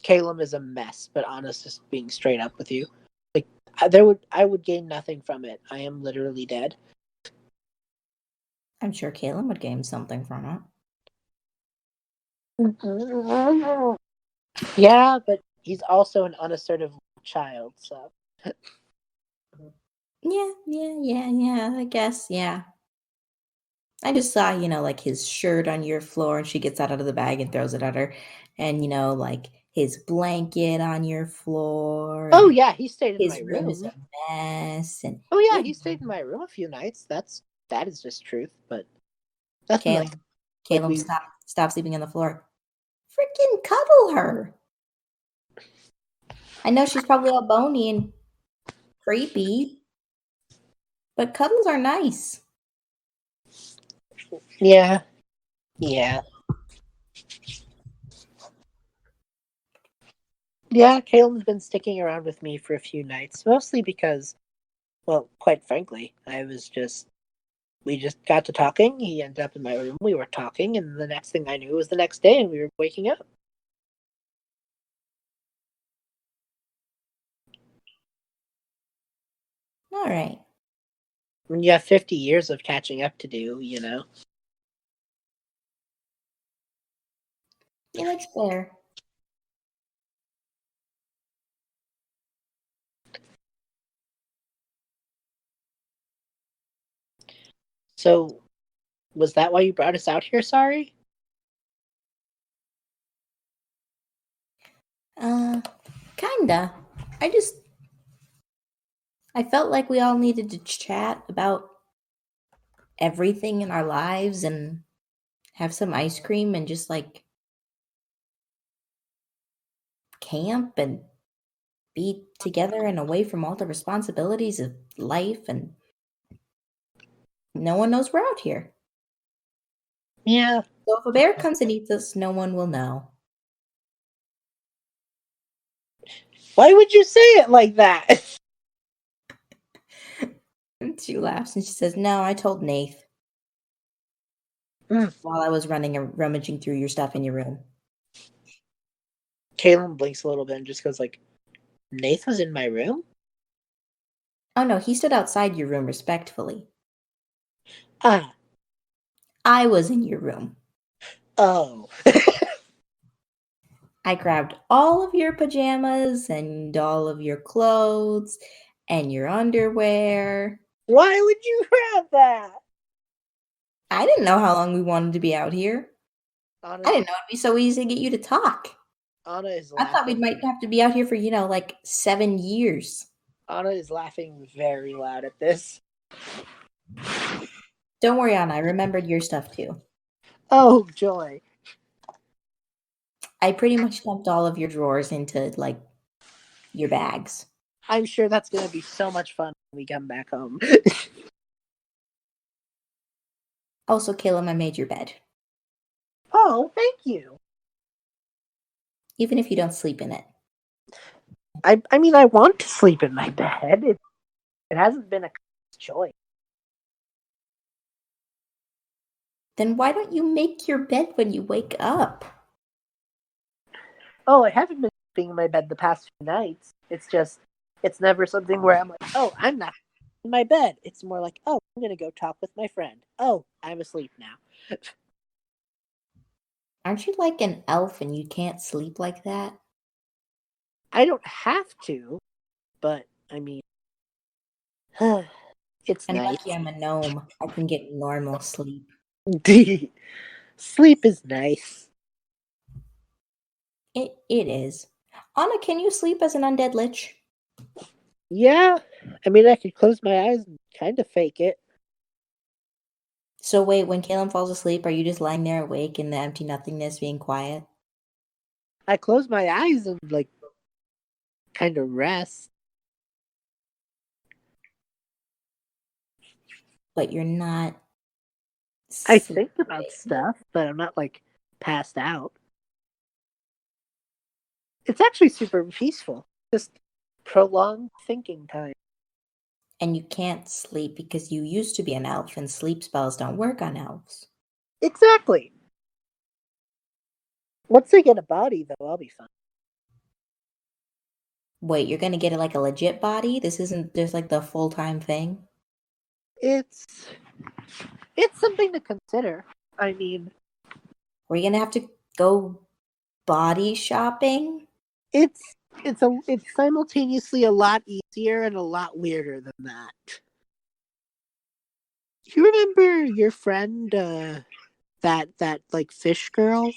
Calem is a mess, but honest just being straight up with you. Like I would gain nothing from it. I am literally dead. I'm sure Caleb would gain something from it. Yeah, but he's also an unassertive child, so Yeah. I guess, yeah. I just saw, like his shirt on your floor and she gets that out of the bag and throws it at her. And, like his blanket on your floor oh and yeah, he stayed in my his room is a room. mess. And Oh yeah, yeah, he stayed in my room a few nights. That is just truth, but nothing Caleb, like Caleb, we. stop sleeping on the floor. Freaking cuddle her. I know she's probably all bony and creepy, but cuddles are nice. Yeah, yeah, yeah. Caleb's been sticking around with me for a few nights, mostly because, well, quite frankly, we just got to talking. He ended up in my room. We were talking, and the next thing I knew was the next day, and we were waking up. All right. When you have 50 years of catching up to do, you know. Yeah, that's fair. So, was that why you brought us out here? Sorry. Uh, kinda. I just I felt like we all needed to chat about everything in our lives and have some ice cream and just like camp and be together and away from all the responsibilities of life, and no one knows we're out here. Yeah. So if a bear comes and eats us, no one will know. Why would you say it like that? And she laughs and she says, "No, I told Nath while I was running and rummaging through your stuff in your room." Calem blinks a little bit and just goes like, Nath was in my room? Oh no, he stood outside your room respectfully. Ah. I was in your room. Oh. I grabbed all of your pajamas and all of your clothes and your underwear. Why would you grab that? I didn't know how long we wanted to be out here. Anna's, I didn't know it'd be so easy to get you to talk. Anna is I thought we laughing. might have to be out here for, like 7 years. Anna is laughing very loud at this. Don't worry, Anna. I remembered your stuff too. Oh, joy. I pretty much dumped all of your drawers into, like, your bags. I'm sure that's going to be so much fun when we come back home. Also, Calem, I made your bed. Oh, thank you. Even if you don't sleep in it. I mean, I want to sleep in my bed. It hasn't been a choice. Then why don't you make your bed when you wake up? Oh, I haven't been sleeping in my bed the past few nights. It's never something where I'm like, oh, I'm not in my bed. It's more like, oh, I'm going to go talk with my friend. Oh, I'm asleep now. Aren't you like an elf and you can't sleep like that? I don't have to, but I mean, it's I'm nice. lucky I'm a gnome. I can get normal sleep. Sleep is nice. It is. Anna, can you sleep as an undead lich? Yeah, I mean, I could close my eyes and kind of fake it. So wait, when Calem falls asleep, are you just lying there awake in the empty nothingness being quiet? I close my eyes and, like, kind of rest. But you're not I think sleeping. about stuff, but I'm not, like, passed out. It's actually super peaceful. Just prolonged thinking time. And you can't sleep because you used to be an elf and sleep spells don't work on elves. Exactly. Once I get a body, though, I'll be fine. Wait, you're gonna get it like a legit body? This isn't just like the full-time thing? It's something to consider. I mean, Are you gonna have to go body shopping? it's simultaneously a lot easier and a lot weirder than that. You remember your friend, that like fish girl?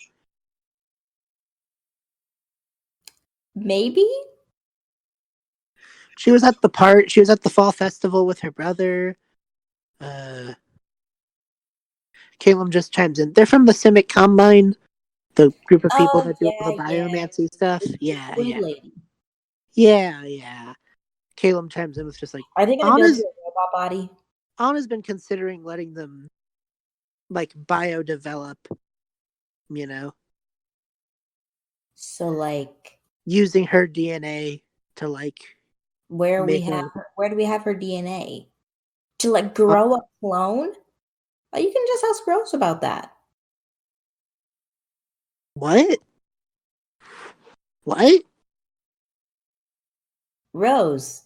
Maybe? She was at the fall festival with her brother. Caleb just chimes in. They're from the Simic Combine, the group of people Oh, that do all the yeah. biomancy stuff. The Yeah, blue yeah. lady. Yeah. Caleb chimes in with just like, Are they gonna build you a robot body? Anna's been considering letting them, like, bio-develop, you know, So like using her DNA to, like, where make a... do we have her DNA? To like grow a clone? Oh, you can just ask Rose about that. What? What? Rose.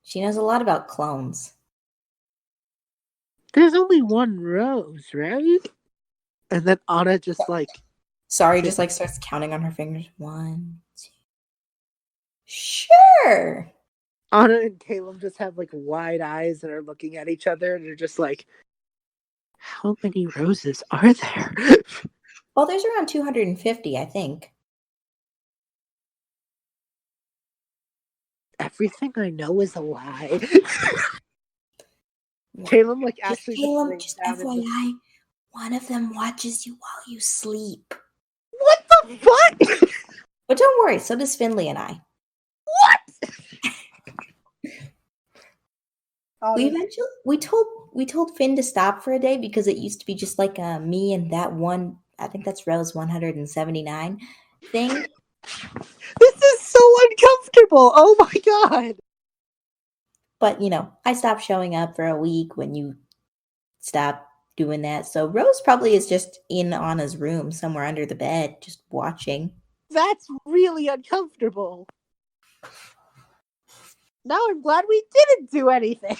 She knows a lot about clones. There's only one Rose, right? And then Anna just, like... Sari just like starts counting on her fingers. 1, 2. Sure. Anna and Caleb just have, like, wide eyes and are looking at each other and are just like, how many roses are there? Well, there's around 250, I think. Everything I know is a lie. Caleb, like, actually Caleb, just just down FYI, one of them watches you while you sleep. What the fuck? But don't worry, so does Finley and I. We told Finn to stop for a day because it used to be just like me and that one. I think that's Rose 179 thing. This is so uncomfortable. Oh my god. But I stopped showing up for a week when you stopped doing that. So Rose probably is just in Anna's room somewhere under the bed, just watching. That's really uncomfortable. Now I'm glad we didn't do anything.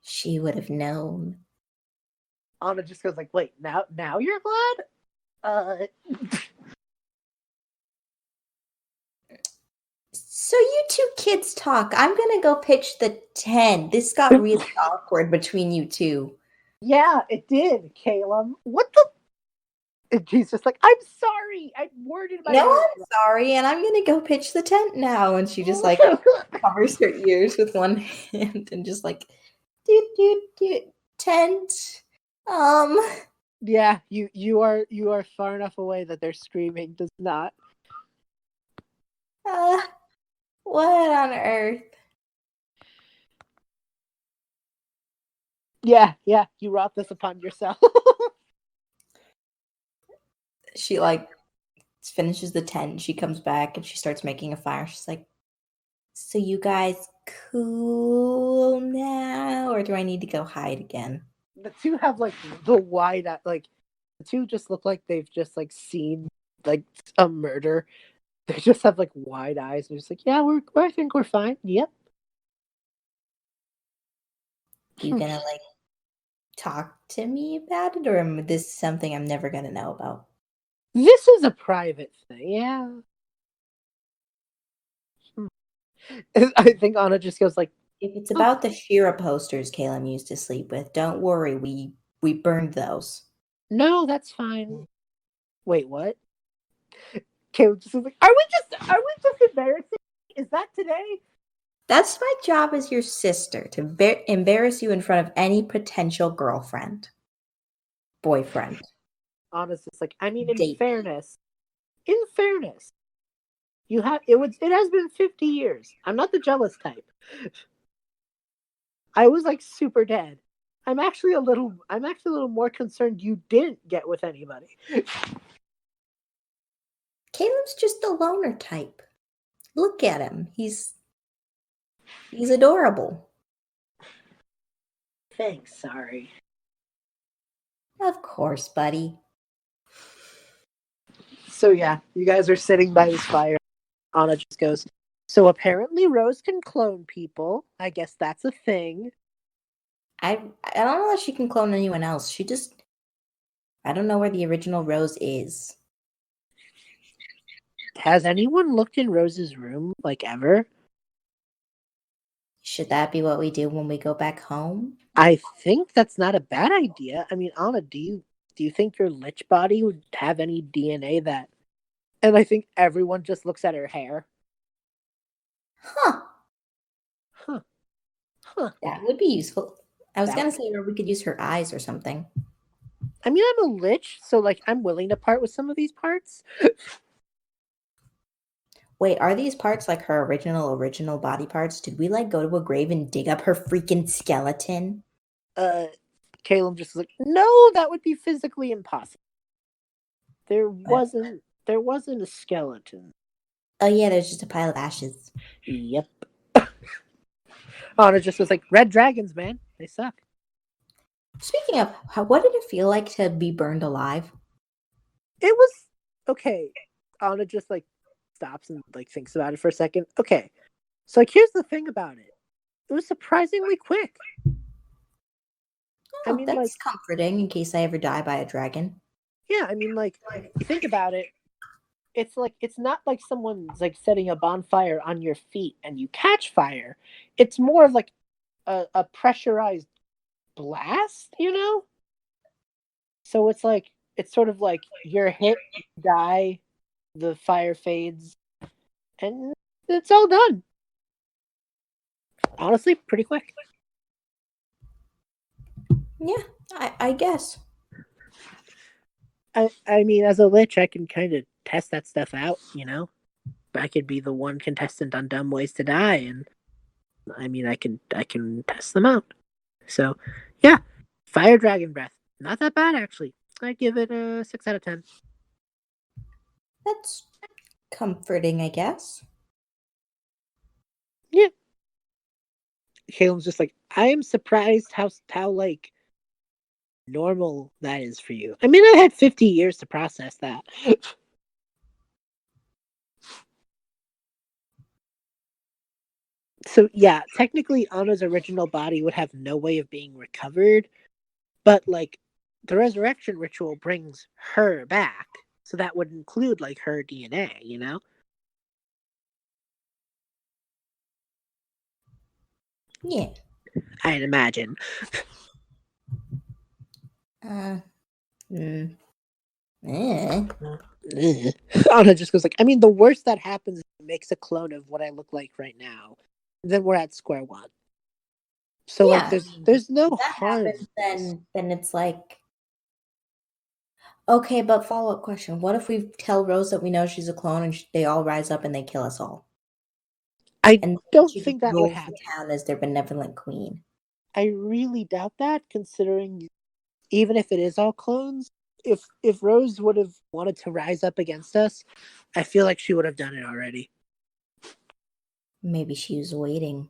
She would have known. Anna just goes like, wait, now you're glad? So you two kids talk. I'm gonna go pitch the tent. This got really awkward between you two. Yeah, it did, Calem. What the? And she's just like, I'm sorry. I worded my No, words. I'm sorry, and I'm gonna go pitch the tent now. And she just like covers her ears with one hand and just like, tent. Yeah, you are far enough away that they're screaming. Does not. What on earth? Yeah, you wrought this upon yourself. She like finishes the tent. She comes back and she starts making a fire. She's like, so you guys cool now, or do I need to go hide again? The two have like the wide, like the two just look like they've just like seen like a murder. They just have like wide eyes. They're just like, yeah, I think we're fine. Yep. You gonna like talk to me about it, or is this something I'm never gonna know about? This is a private thing. Yeah. I think Anna just goes like, If it's about the Shira posters Calem used to sleep with, don't worry, we burned those. no, that's fine. Wait, what? Caleb just was like, are we just embarrassing? Is that today? That's my job as your sister, to embarrass you in front of any potential girlfriend, boyfriend. Anna's just like, I mean, Date. in fairness, it has been 50 years. I'm not the jealous type. I was like super dead. I'm actually a little more concerned you didn't get with anybody. Calem's just a loner type. Look at him. He's adorable. Thanks, Sari. Of course, buddy. So yeah, you guys are sitting by this fire. Anna just goes, so apparently Rose can clone people. I guess that's a thing. I don't know that she can clone anyone else. I don't know where the original Rose is. Has anyone looked in Rose's room, like, ever? Should that be what we do when we go back home? I think that's not a bad idea. I mean, Anna, do you think your lich body would have any DNA that? And I think everyone just looks at her hair. Huh. Huh. That would be useful. I was gonna say, or we could use her eyes or something. I mean, I'm a lich, so like I'm willing to part with some of these parts. Wait, are these parts like her original body parts? Did we like go to a grave and dig up her freaking skeleton? Caleb just like, no, that would be physically impossible. There wasn't a skeleton. Oh yeah, there's just a pile of ashes. Yep. Anna just was like, red dragons, man. They suck. Speaking of, what did it feel like to be burned alive? It was okay. Anna just like stops and like thinks about it for a second. Okay. So like here's the thing about it. It was surprisingly quick. Oh, I mean, that's comforting in case I ever die by a dragon. Yeah, I mean, like, think about it. It's like it's not like someone's like setting a bonfire on your feet and you catch fire. It's more of like a pressurized blast, you know? So it's sort of like you're hit, you die, the fire fades, and it's all done. Honestly, pretty quick. Yeah, I guess. I mean, as a lich, I can kind of test that stuff out, you know? I could be the one contestant on Dumb Ways to Die, and I mean I can test them out. So yeah, Fire Dragon Breath, not that bad actually. I give it a 6 out of 10. That's comforting, I guess. Yeah. Calem's just like, I am surprised how like normal that is for you. I mean, I had 50 years to process that. So yeah, technically Anna's original body would have no way of being recovered, but like the resurrection ritual brings her back. So that would include like her DNA, you know? Yeah. I'd imagine. Eh. Anna just goes like, I mean, the worst that happens is it makes a clone of what I look like right now. Then we're at square one. So like, Yeah. there's no If that harm. happens, then it's like, okay, but follow-up question. What if we tell Rose that we know she's a clone and they all rise up and they kill us all? I And don't she just think that would rules the happen. town as their benevolent queen. I really doubt that, considering even if it is all clones, if Rose would have wanted to rise up against us, I feel like she would have done it already. Maybe she was waiting,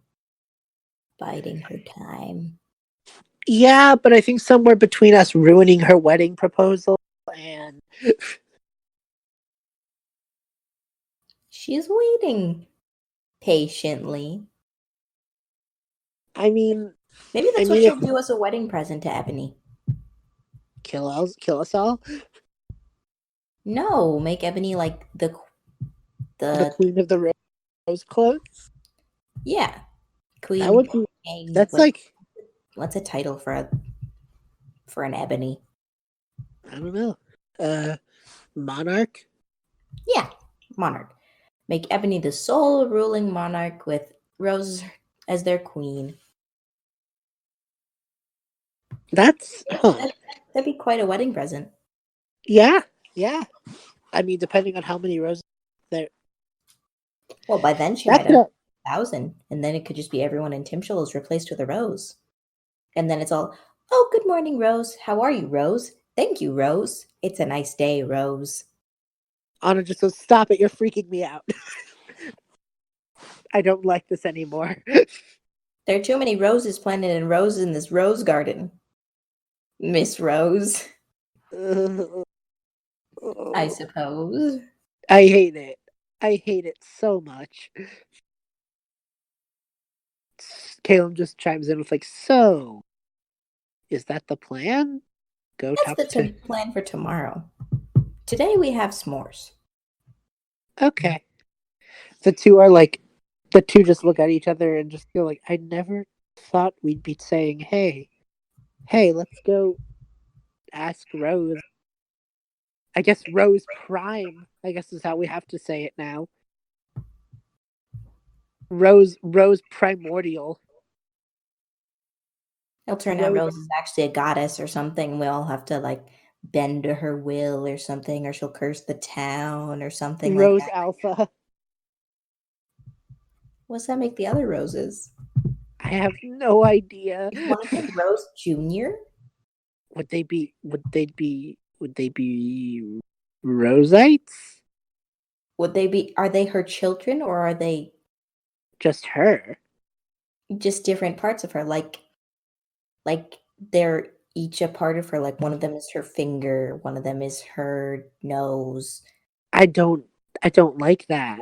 biding her time. Yeah, but I think somewhere between us ruining her wedding proposal and She's waiting patiently. I mean, Maybe that's what if she'll do as a wedding present to Ebony. kill us all, No, make Ebony like the the queen of the rose clones. yeah, That queen. would be. That's like, What's a title for an Ebony? I don't know. Monarch. Yeah, monarch. Make Ebony the sole ruling monarch with Rose as their queen. That's That'd be quite a wedding present. Yeah. I mean, depending on how many roses there. Well, by then she might That's have a, 1,000, and then it could just be everyone in Timshul is replaced with a Rose. And then it's all, oh, good morning, Rose. How are you, Rose? Thank you, Rose. It's a nice day, Rose. Anna just goes, stop it, you're freaking me out. I don't like this anymore. There are too many roses planted in roses in this rose garden. Miss Rose, I suppose. I hate it. I hate it so much. Caleb just chimes in with like, so is that the plan? Go That's talk the to. plan for tomorrow. Today we have s'mores. Okay. The two are like, the two just look at each other and just feel like, I never thought we'd be saying, hey, let's go ask Rose. I guess Rose Prime, I guess is how we have to say it now. Rose Primordial. It'll turn out Rose is actually a goddess or something. We all have to like bend to her will or something, or she'll curse the town or something like Rose that. Alpha. What's that make the other roses? I have no idea. Is one of them Rose Junior? Would they be Rosites? Would they be? Are they her children, or are they Just her. just different parts of her? Like they're each a part of her. Like one of them is her finger, one of them is her nose. I don't like that.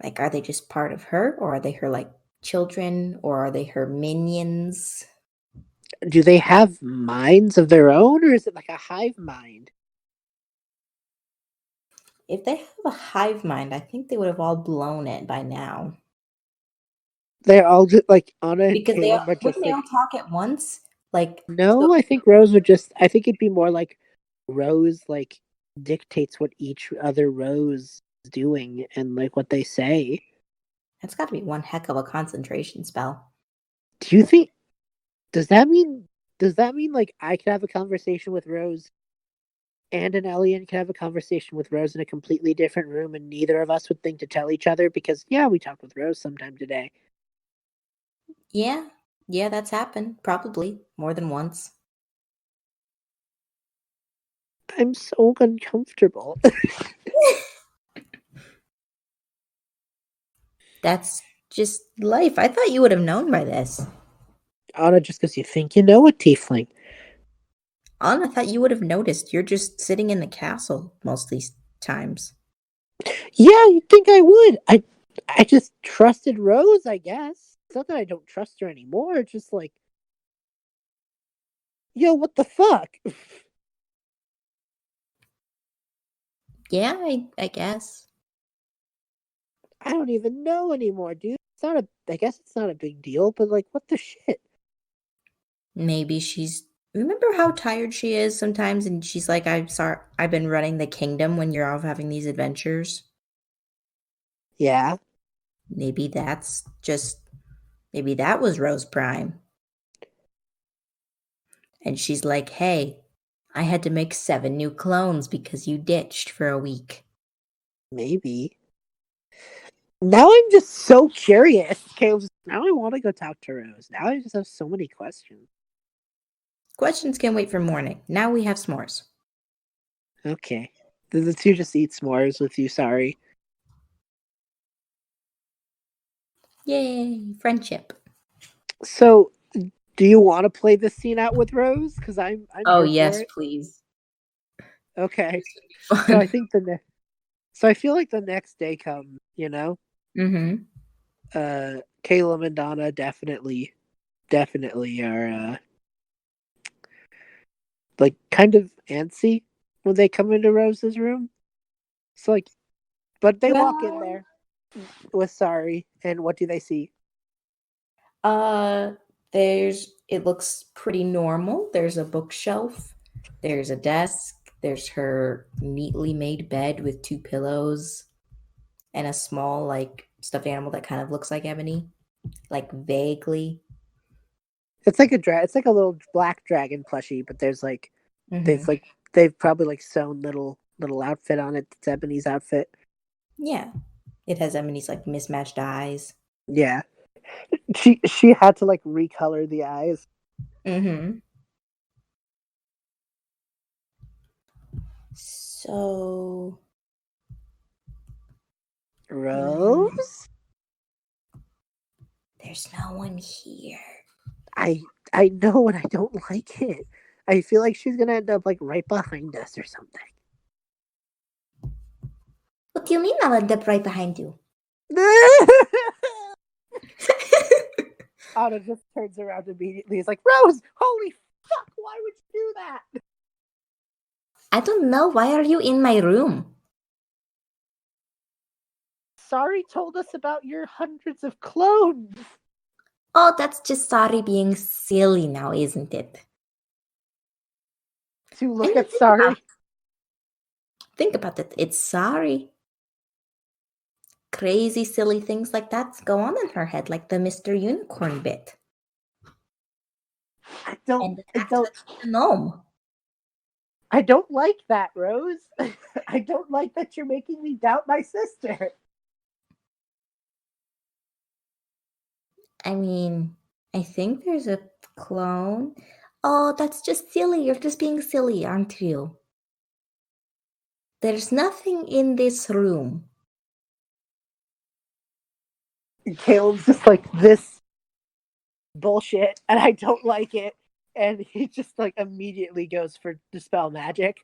Like, are they just part of her, or are they her like children, or are they her minions? Do they have minds of their own, or is it like a hive mind? If they have a hive mind, I think they would have all blown it by now. They're all just like Anna and Because Caleb are just wouldn't they like, all talk at once? Like, no, so I think Rose would just, I think it'd be more like Rose like dictates what each other Rose is doing and like what they say. that's got to be one heck of a concentration spell. Do you think, does that mean like I could have a conversation with Rose and an alien could have a conversation with Rose in a completely different room, and neither of us would think to tell each other because, yeah, we talked with Rose sometime today. Yeah. Yeah, that's happened. Probably more than once. I'm so uncomfortable. That's just life. I thought you would have known by this. Anna, just because you think you know a tiefling. Anna, I thought you would have noticed. You're just sitting in the castle most of these times. Yeah, you'd think I would. I just trusted Rose, I guess. It's not that I don't trust her anymore. It's just like, yo, what the fuck? Yeah, I guess. I don't even know anymore, dude. It's not a. I guess it's not a big deal, but like, what the shit? Maybe she's. Remember how tired she is sometimes, and she's like, "I'm sorry, I've been running the kingdom when you're off having these adventures." Yeah, Maybe that's just. Maybe that was Rose Prime, and she's like, "Hey, I had to make 7 new clones because you ditched for a week." maybe. Now I'm just so curious. Caleb's. Now I want to go talk to Rose. Now I just have so many questions. Questions can wait for morning. Now we have s'mores. Okay. The two just eat s'mores with you, sorry. Yay, friendship. So, do you want to play this scene out with Rose? Because I'm Oh, here for yes, it. please. Okay. Fun. So I think so I feel like the next day comes, you know? Mm-hmm. Calem and Anna definitely are like kind of antsy when they come into Rose's room. So like but they walk in Well, there with Sari, and what do they see? uh, it looks pretty normal. There's a bookshelf, there's a desk, there's her neatly made bed with 2 pillows and a small, like, stuffed animal that kind of looks like Ebony, like, vaguely. It's like a little black dragon plushie, but there's Mm-hmm. like they've probably like sewn little outfit on it. It's Ebony's outfit. Yeah. It has Ebony's, like, mismatched eyes. Yeah. She had to like recolor the eyes. Mm-hmm. So, Rose? there's no one here. I know and I don't like it. I feel like she's gonna end up like right behind us or something. What do you mean I'll end up right behind you? Otto just turns around immediately. He's like, Rose, holy fuck, why would you do that? I don't know. Why are you in my room? Sari told us about your hundreds of clones. Oh, that's just Sari being silly now, isn't it? To I look mean, at Sari. think about it. It's Sari. Crazy, silly things like that go on in her head, like the Mr. Unicorn bit. And the fact that she's a gnome. I don't like that, Rose. I don't like that you're making me doubt my sister. I mean, I think there's a clone. Oh, that's just silly. You're just being silly, aren't you? There's nothing in this room. Caleb's just like this bullshit, and I don't like it. And he just like immediately goes for dispel magic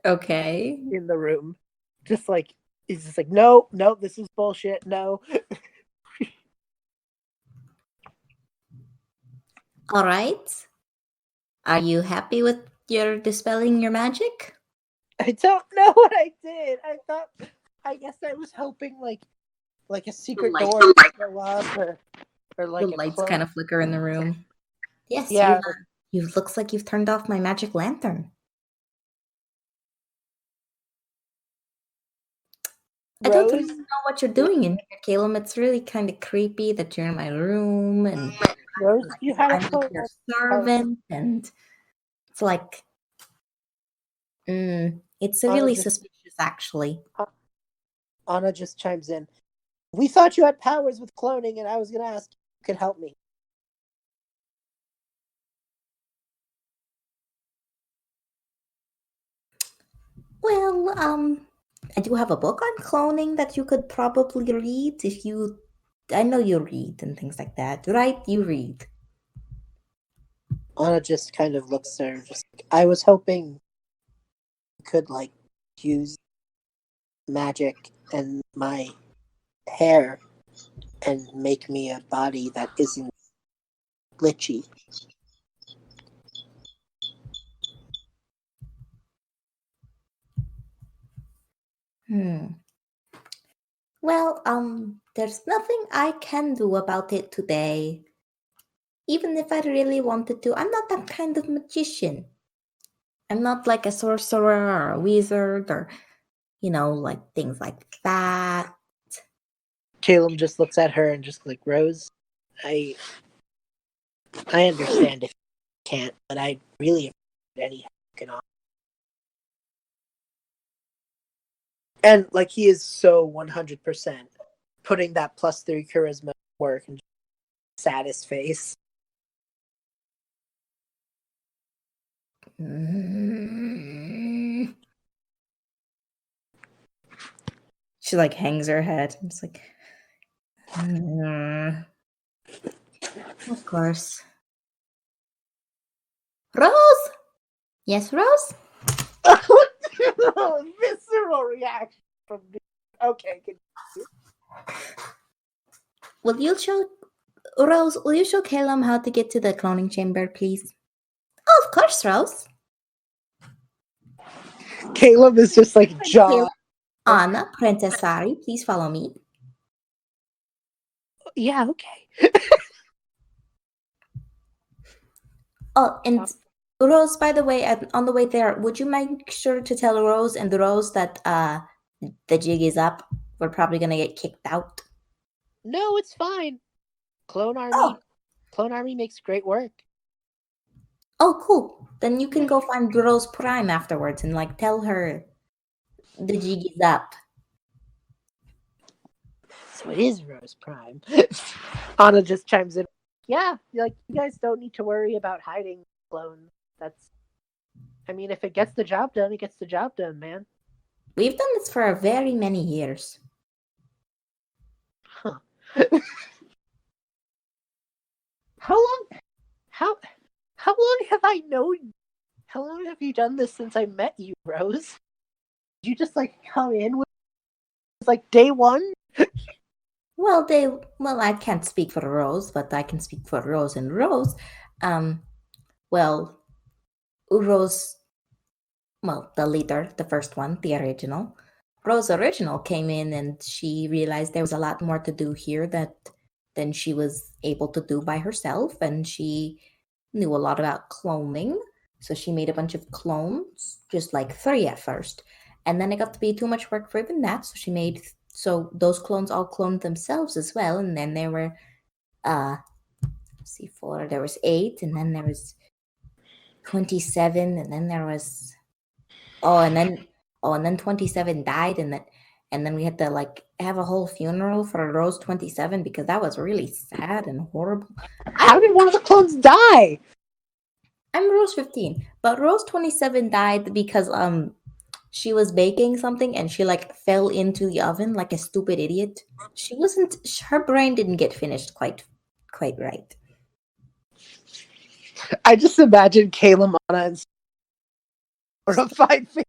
Okay. in the room. Just like he's just like, no, no, this is bullshit. No. All right. Are you happy with your dispelling your magic? I don't know what I did. I guess I was hoping like a secret door would go up or The like a lights close. kind of flicker in the room. Yes, Yeah, you looks like you've turned off my magic lantern. I don't really Rose. know what you're doing in here, Caleb. It's really kind of creepy that you're in my room and Rose, you had a I'm like phone. your servant, and it's like It's Anna really just suspicious, actually. Anna just chimes in. We thought you had powers with cloning, and I was gonna ask if you could help me. Well, I do have a book on cloning that you could probably read if you. I know you read and things like that, right? You read. Anna just kind of looks at her, just like, I was hoping you could like use magic and my hair and make me a body that isn't glitchy. Well, there's nothing I can do about it today. Even if I really wanted to, I'm not that kind of magician. I'm not like a sorcerer or a wizard or, like things like that. Caleb just looks at her and just like, Rose, I understand if you can't, but I really appreciate any help you can offer. And like he is so 100% putting that +3 charisma work and saddest face. She like hangs her head. It's like, of course. Rose? Yes, Rose? Visceral reaction from me. Okay, Will you show Rose? Will you show Calem how to get to the cloning chamber, please? Oh, of course, Rose. Caleb is just like jaw. Anna, Princess Sari, please follow me. Yeah, okay. Oh, and Rose, by the way, on the way there, would you make sure to tell Rose and Rose that the jig is up? We're probably gonna get kicked out. No, it's fine. Clone Oh, Army makes great work. oh, cool. Then you can go find Rose Prime afterwards and like tell her the jig is up. So it is Rose Prime. Anna just chimes in. Yeah, like you guys don't need to worry about hiding clones. I mean, if it gets the job done, it gets the job done, man. We've done this for very many years. Huh. How long have I known you? How long have you done this since I met you, Rose? Did you just like come in with like day one? Well, I can't speak for Rose, but I can speak for Rose and Rose. Well, Rose, the leader, the first one, the original. Rose original came in and she realized there was a lot more to do here than she was able to do by herself, and she knew a lot about cloning. So she made a bunch of clones, just like 3 at first. And then it got to be too much work for even that, so those clones all cloned themselves as well, and then there were there was 8, and then there was 27, and then there was and then 27 died, and then we had to like have a whole funeral for Rose 27 because that was really sad and horrible. How did one of the clones die? I'm Rose 15, but Rose 27 died because she was baking something and she like fell into the oven like a stupid idiot. Her brain didn't get finished quite right. I just imagine Calem, Anna, and horrified face.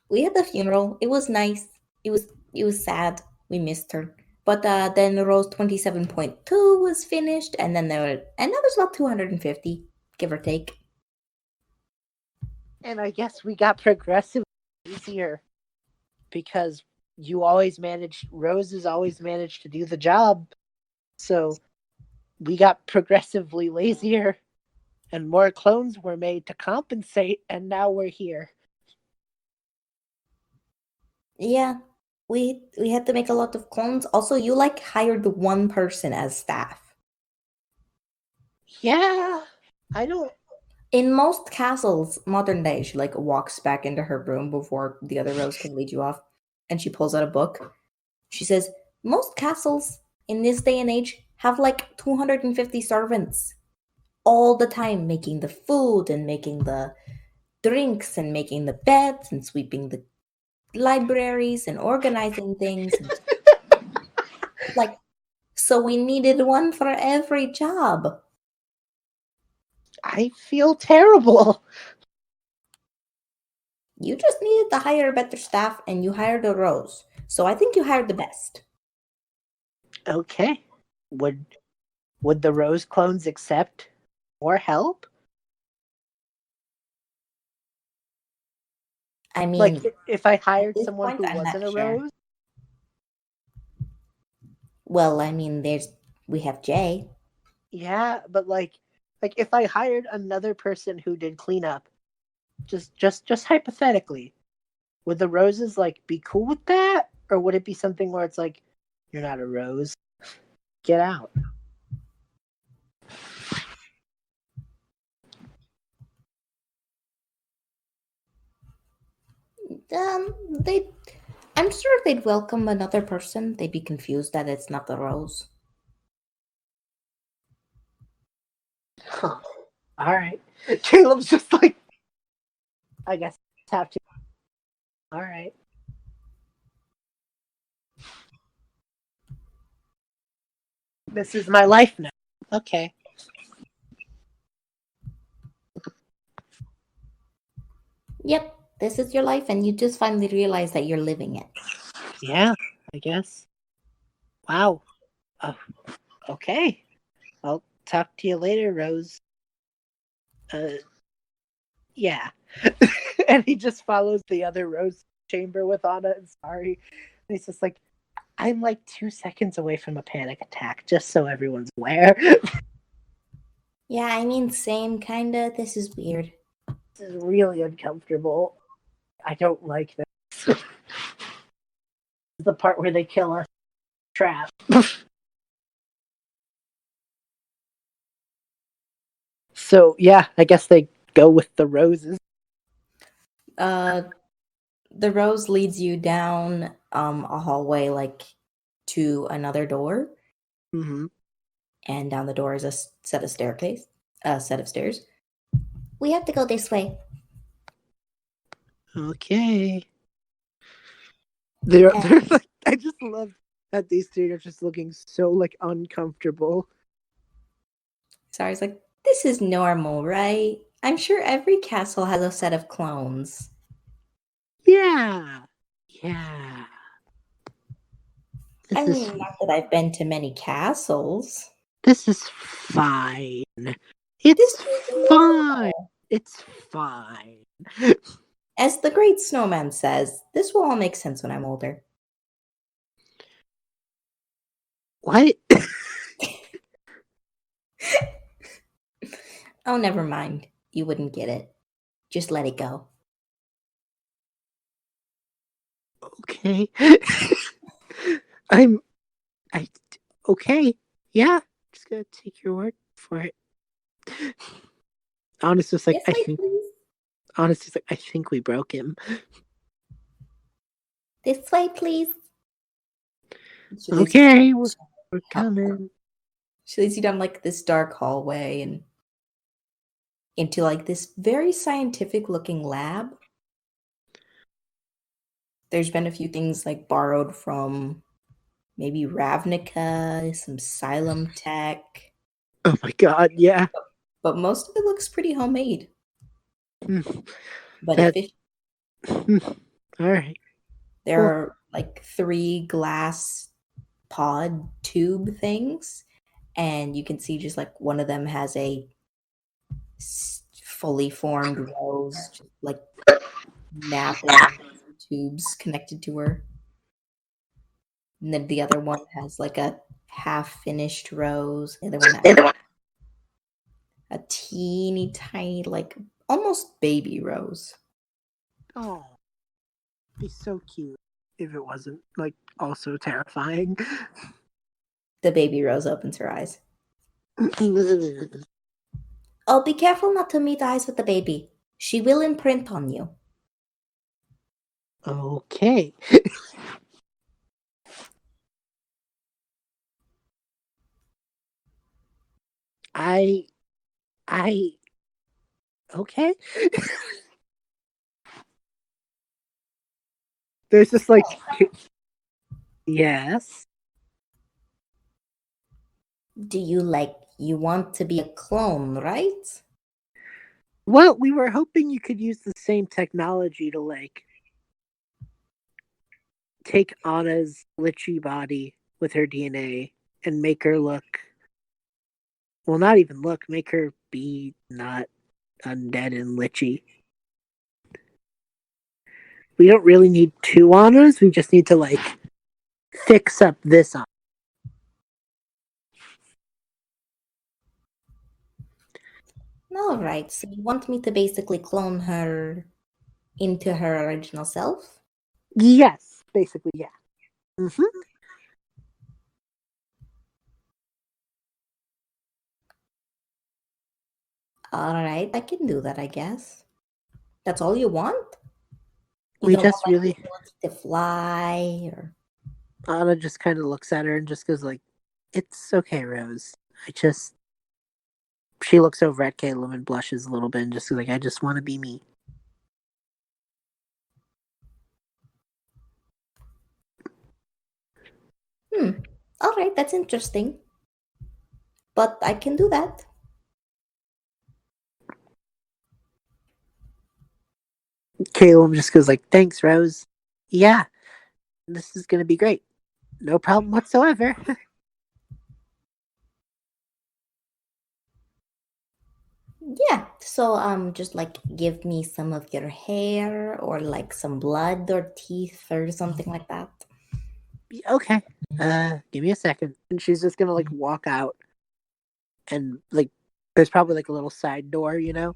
We had the funeral. It was nice. It was sad. We missed her. But then Rose 27.2 was finished, and then that was about 250, give or take. And I guess we got progressively easier because Rose has always managed to do the job. So we got progressively lazier and more clones were made to compensate, and now we're here. Yeah, we had to make a lot of clones. Also, you like hired one person as staff. Yeah, I don't. In most castles, modern day, she like walks back into her room before the other Rose can lead you off, and she pulls out a book. She says, most castles in this day and age have like 250 servants all the time making the food and making the drinks and making the beds and sweeping the libraries and organizing things. Like, so we needed one for every job. I feel terrible. You just needed to hire better staff and you hired a Rose. So I think you hired the best. Okay. Would the Rose clones accept more help? I mean, Like if I at hired this someone point, who I'm not wasn't a sure. Rose? Well, I mean, we have Jay. Yeah, but like if I hired another person who did cleanup, just hypothetically, would the Roses like be cool with that? Or would it be something where it's like, you're not a Rose, get out? They, I'm sure if they'd welcome another person, they'd be confused that it's not the Rose. Huh. All right. Caleb's just like, I guess have to. All right. This is my life now. Okay. Yep, this is your life, and you just finally realize that you're living it. Yeah, I guess. Wow. Oh, okay. I'll talk to you later, Rose. Yeah. And he just follows the other Rose chamber with Anna and Sari. And he's just like, I'm like 2 seconds away from a panic attack, just so everyone's aware. Yeah, I mean, same kinda. This is weird. This is really uncomfortable. I don't like this. The part where they kill us. Trap. So yeah, I guess they go with the Roses. The Rose leads you down a hallway, like to another door, Mm-hmm. and down the door is a set of stairs. We have to go this way. Okay. They're like, I just love that these two are just looking so like uncomfortable. Sari's like, this is normal, right? I'm sure every castle has a set of clones. Yeah. Yeah. I mean, not that I've been to many castles. This is fine. This It's is fine. normal. It's fine. As the great snowman says, this will all make sense when I'm older. What? Oh, never mind. You wouldn't get it. Just let it go. Okay. I okay. Yeah. Just gonna take your word for it. Honestly, it's like This way, please. honestly, it's like I think we broke him. This way, please. Okay, we're coming. She leads you down like this dark hallway and into like this very scientific looking lab. There's been a few things like borrowed from maybe Ravnica, some Xylem tech, Oh my god, yeah. but most of it looks pretty homemade. But That, efficient. all right. There Cool. are like 3 glass pod tube things, and you can see just like one of them has a fully formed rose, just like napping tubes connected to her. And then the other one has like a half finished rose. The other one has a teeny tiny, like almost baby rose. Oh, he's so cute. If it wasn't like also terrifying. The baby rose opens her eyes. Oh, be careful not to meet eyes with the baby. She will imprint on you. Okay. I I okay. There's just like yes. Do you want to be a clone, right? Well, we were hoping you could use the same technology to like take Anna's Lichy body with her DNA and make her look well, not even look, make her be not undead and Lichy. We don't really need two Annas, we just need to like fix up this Anna. All right. So you want me to basically clone her into her original self? Yes, basically, yeah. Mm-hmm. All right, I can do that, I guess. That's all you want? You We don't want just like the really ability to fly or Anna just kind of looks at her and just goes like, "It's okay, Rose. I just." She looks over at Caleb and blushes a little bit and just like, "I just want to be me." All right, that's interesting. But I can do that. Caleb just goes like, "Thanks, Rose. Yeah, this is gonna be great. No problem whatsoever." Yeah. So just like give me some of your hair or like some blood or teeth or something like that. Okay. Give me a second. And she's just gonna like walk out and like there's probably like a little side door, you know?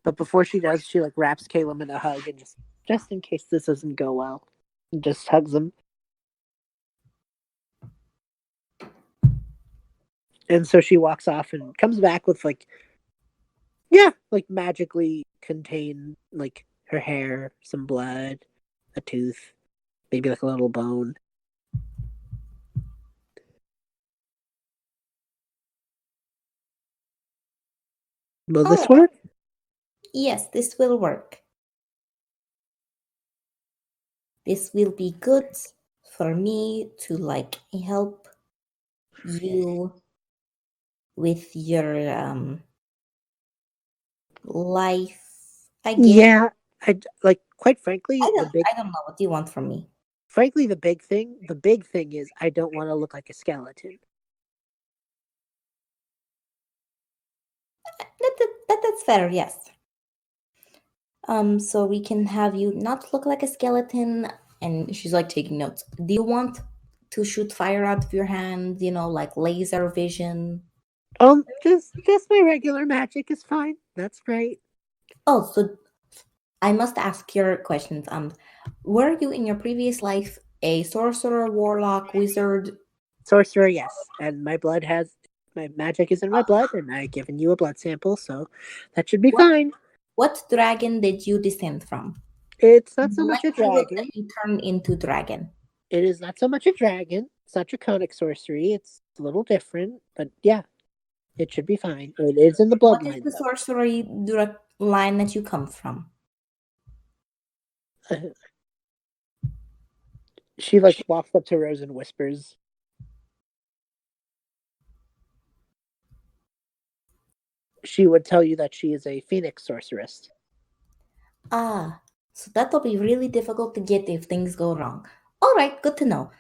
But before she does, she like wraps Caleb in a hug and just in case this doesn't go well, and just hugs him. And so she walks off and comes back with like yeah, like magically contain like her hair, some blood, a tooth, maybe like a little bone. Will All this right. work? Yes, this will work. This will be good for me to like help you with your life, I guess. Yeah, I like quite frankly the big I don't know what you want from me. frankly the big thing is I don't want to look like a skeleton. That's fair, yes. So we can have you not look like a skeleton, and she's like taking notes. Do you want to shoot fire out of your hand, like laser vision? Just my regular magic is fine. That's great. Oh, so I must ask your questions. Were you in your previous life a sorcerer, warlock, wizard? Sorcerer, yes. And my magic is in my blood and I've given you a blood sample, so that should be What fine. what dragon did you descend from? It's not so much a Likelihood that dragon. you turn into dragon. It is not so much a dragon. It's not draconic sorcery. It's a little different, but yeah, it should be fine. It is in the What is bloodline the sorcery line that you come from? though. She like walks up to Rose and whispers. She would tell you that she is a phoenix sorceress. Ah, so that'll be really difficult to get if things go wrong. All right, good to know.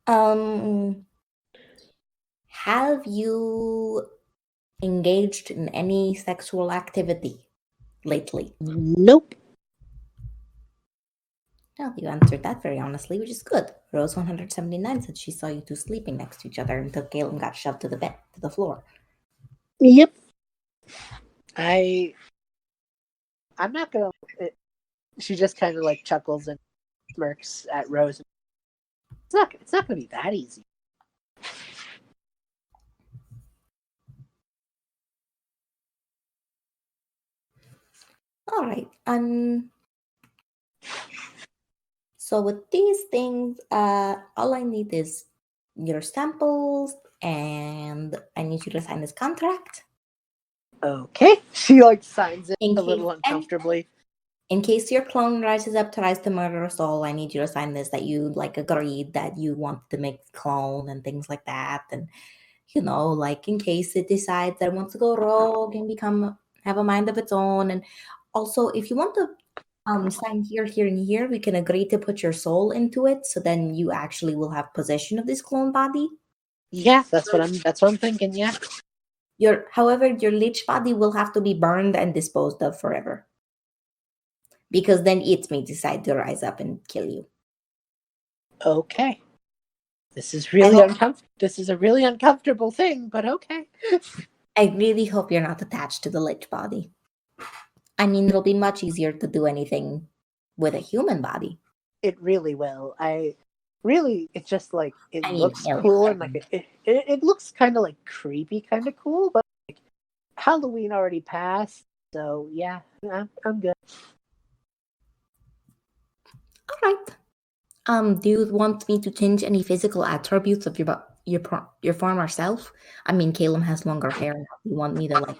Um, have you engaged in any sexual activity lately? Nope. Well, you answered that very honestly, which is good. Rose 179 said she saw you two sleeping next to each other until Galen got shoved to the floor. Yep. I I'm not gonna. She just kind of like chuckles and smirks at Rose. It's not gonna be that easy. All right. So with these things, all I need is your samples, and I need you to sign this contract. Okay. She like signs it In a case little uncomfortably. In case your clone rises up, tries to murder us all, I need you to sign this that you like agreed that you want to make the clone and things like that. And like in case it decides that it wants to go rogue and have a mind of its own. And also, if you want to sign here, here, and here, we can agree to put your soul into it, so then you actually will have possession of this clone body. Yeah, that's what I'm thinking. Yeah. However, your lich body will have to be burned and disposed of forever, because then it may decide to rise up and kill you. Okay. This is really uncomfortable. This is a really uncomfortable thing, but okay. I really hope you're not attached to the lich body. I mean, it'll be much easier to do anything with a human body. It really will. It's just like it I mean, looks cool and like it looks kind of like creepy, kind of cool, but like Halloween already passed, so yeah, I'm good. All right. Do you want me to change any physical attributes of your former self? I mean, Calem has longer hair. Do you want me to like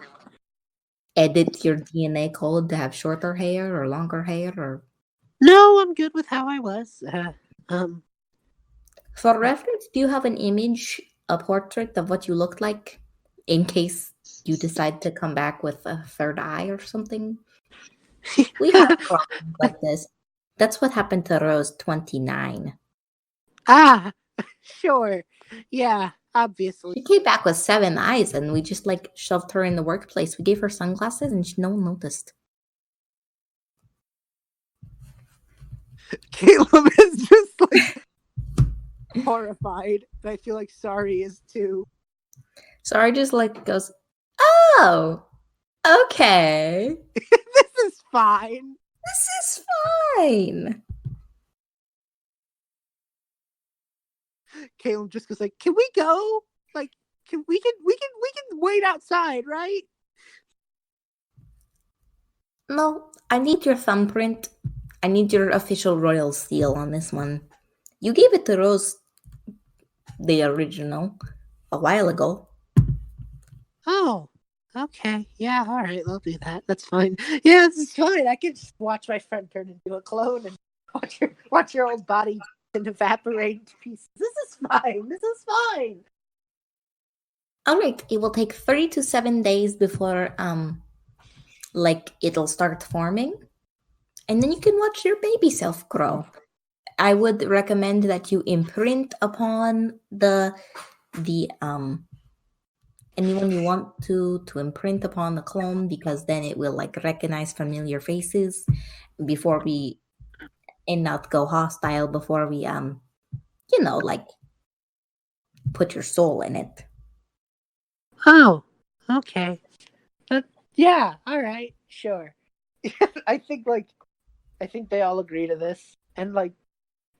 edit your DNA code to have shorter hair or longer hair? Or No, I'm good with how I was. for reference, do you have an image, a portrait of what you looked like, in case you decide to come back with a third eye or something? We have problems like this. That's what happened to Rose 29. Ah, sure. Yeah, obviously. She came back with 7 eyes, and we just like shoved her in the workplace. We gave her sunglasses, and no one noticed. Caleb is just like horrified. And I feel like Sari is too. Sari just like goes, "Oh, okay. This is fine. This is fine." Caleb just goes like, "Can we go? Like, we can wait outside, right?" No, I need your thumbprint. I need your official royal seal on this one. You gave it to Rose, the original, a while ago. Oh, okay. Yeah, all right. I'll do that. That's fine. Yeah, this is fine. I can just watch my friend turn into a clone and watch your old body and evaporate into pieces. This is fine. This is fine. All right, it will take 3 to 7 days before like it'll start forming, and then you can watch your baby self grow. I would recommend that you imprint upon the anyone you want to imprint upon the clone, because then it will like recognize familiar faces before we and not go hostile before we like put your soul in it. Oh, okay. Yeah, all right, sure. I think they all agree to this, and like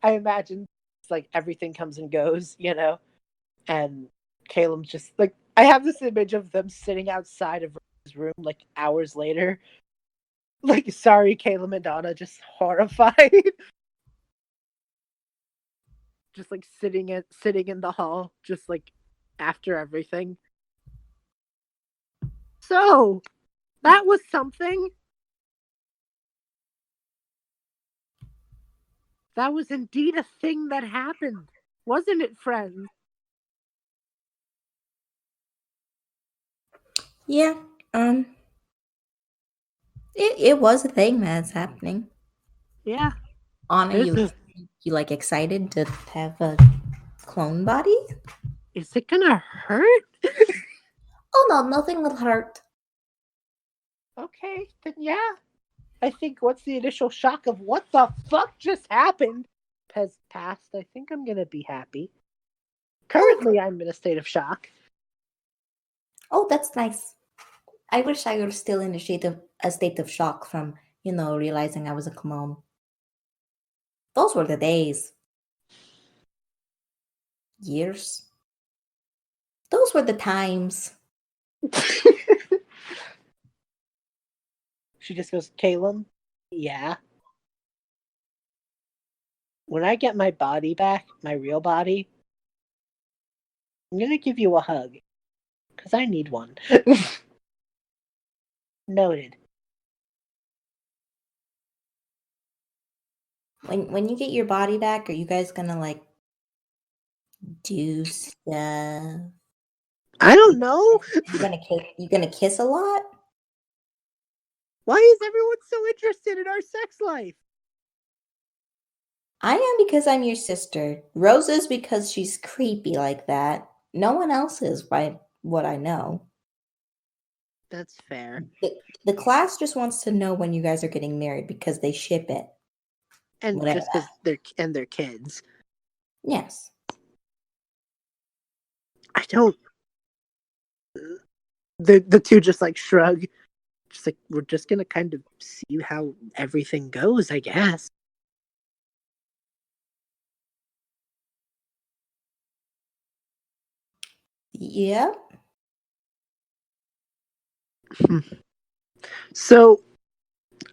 I imagine it's like everything comes and goes, and Caleb's just like I have this image of them sitting outside of his room like hours later, like sorry, Calem and Anna, just horrified, just like sitting in the hall, just like after everything. So that was something. That was indeed a thing that happened, wasn't it, friends? Yeah, it was a thing that's happening. Yeah. Anna, you like excited to have a clone body? Is it gonna hurt? Oh no, nothing will hurt. Okay, then yeah. I think once the initial shock of what the fuck just happened has passed, I think I'm gonna be happy. Currently, I'm in a state of shock. Oh, that's nice. I wish I were still in a state of shock from, realizing I was a clone. Those were the days. Years. Those were the times. She just goes, Calem, yeah. When I get my body back, my real body, I'm gonna give you a hug. Because I need one. Noted. When you get your body back, are you guys gonna like do stuff? I don't know. You gonna kiss a lot? Why is everyone so interested in our sex life? I am because I'm your sister. Rose is because she's creepy like that. No one else is by what I know. That's fair. The class just wants to know when you guys are getting married because they ship it. And Whatever just because they're kids. Yes. I don't. The two just like shrug. Just like, we're just gonna kind of see how everything goes, I guess. Yeah. So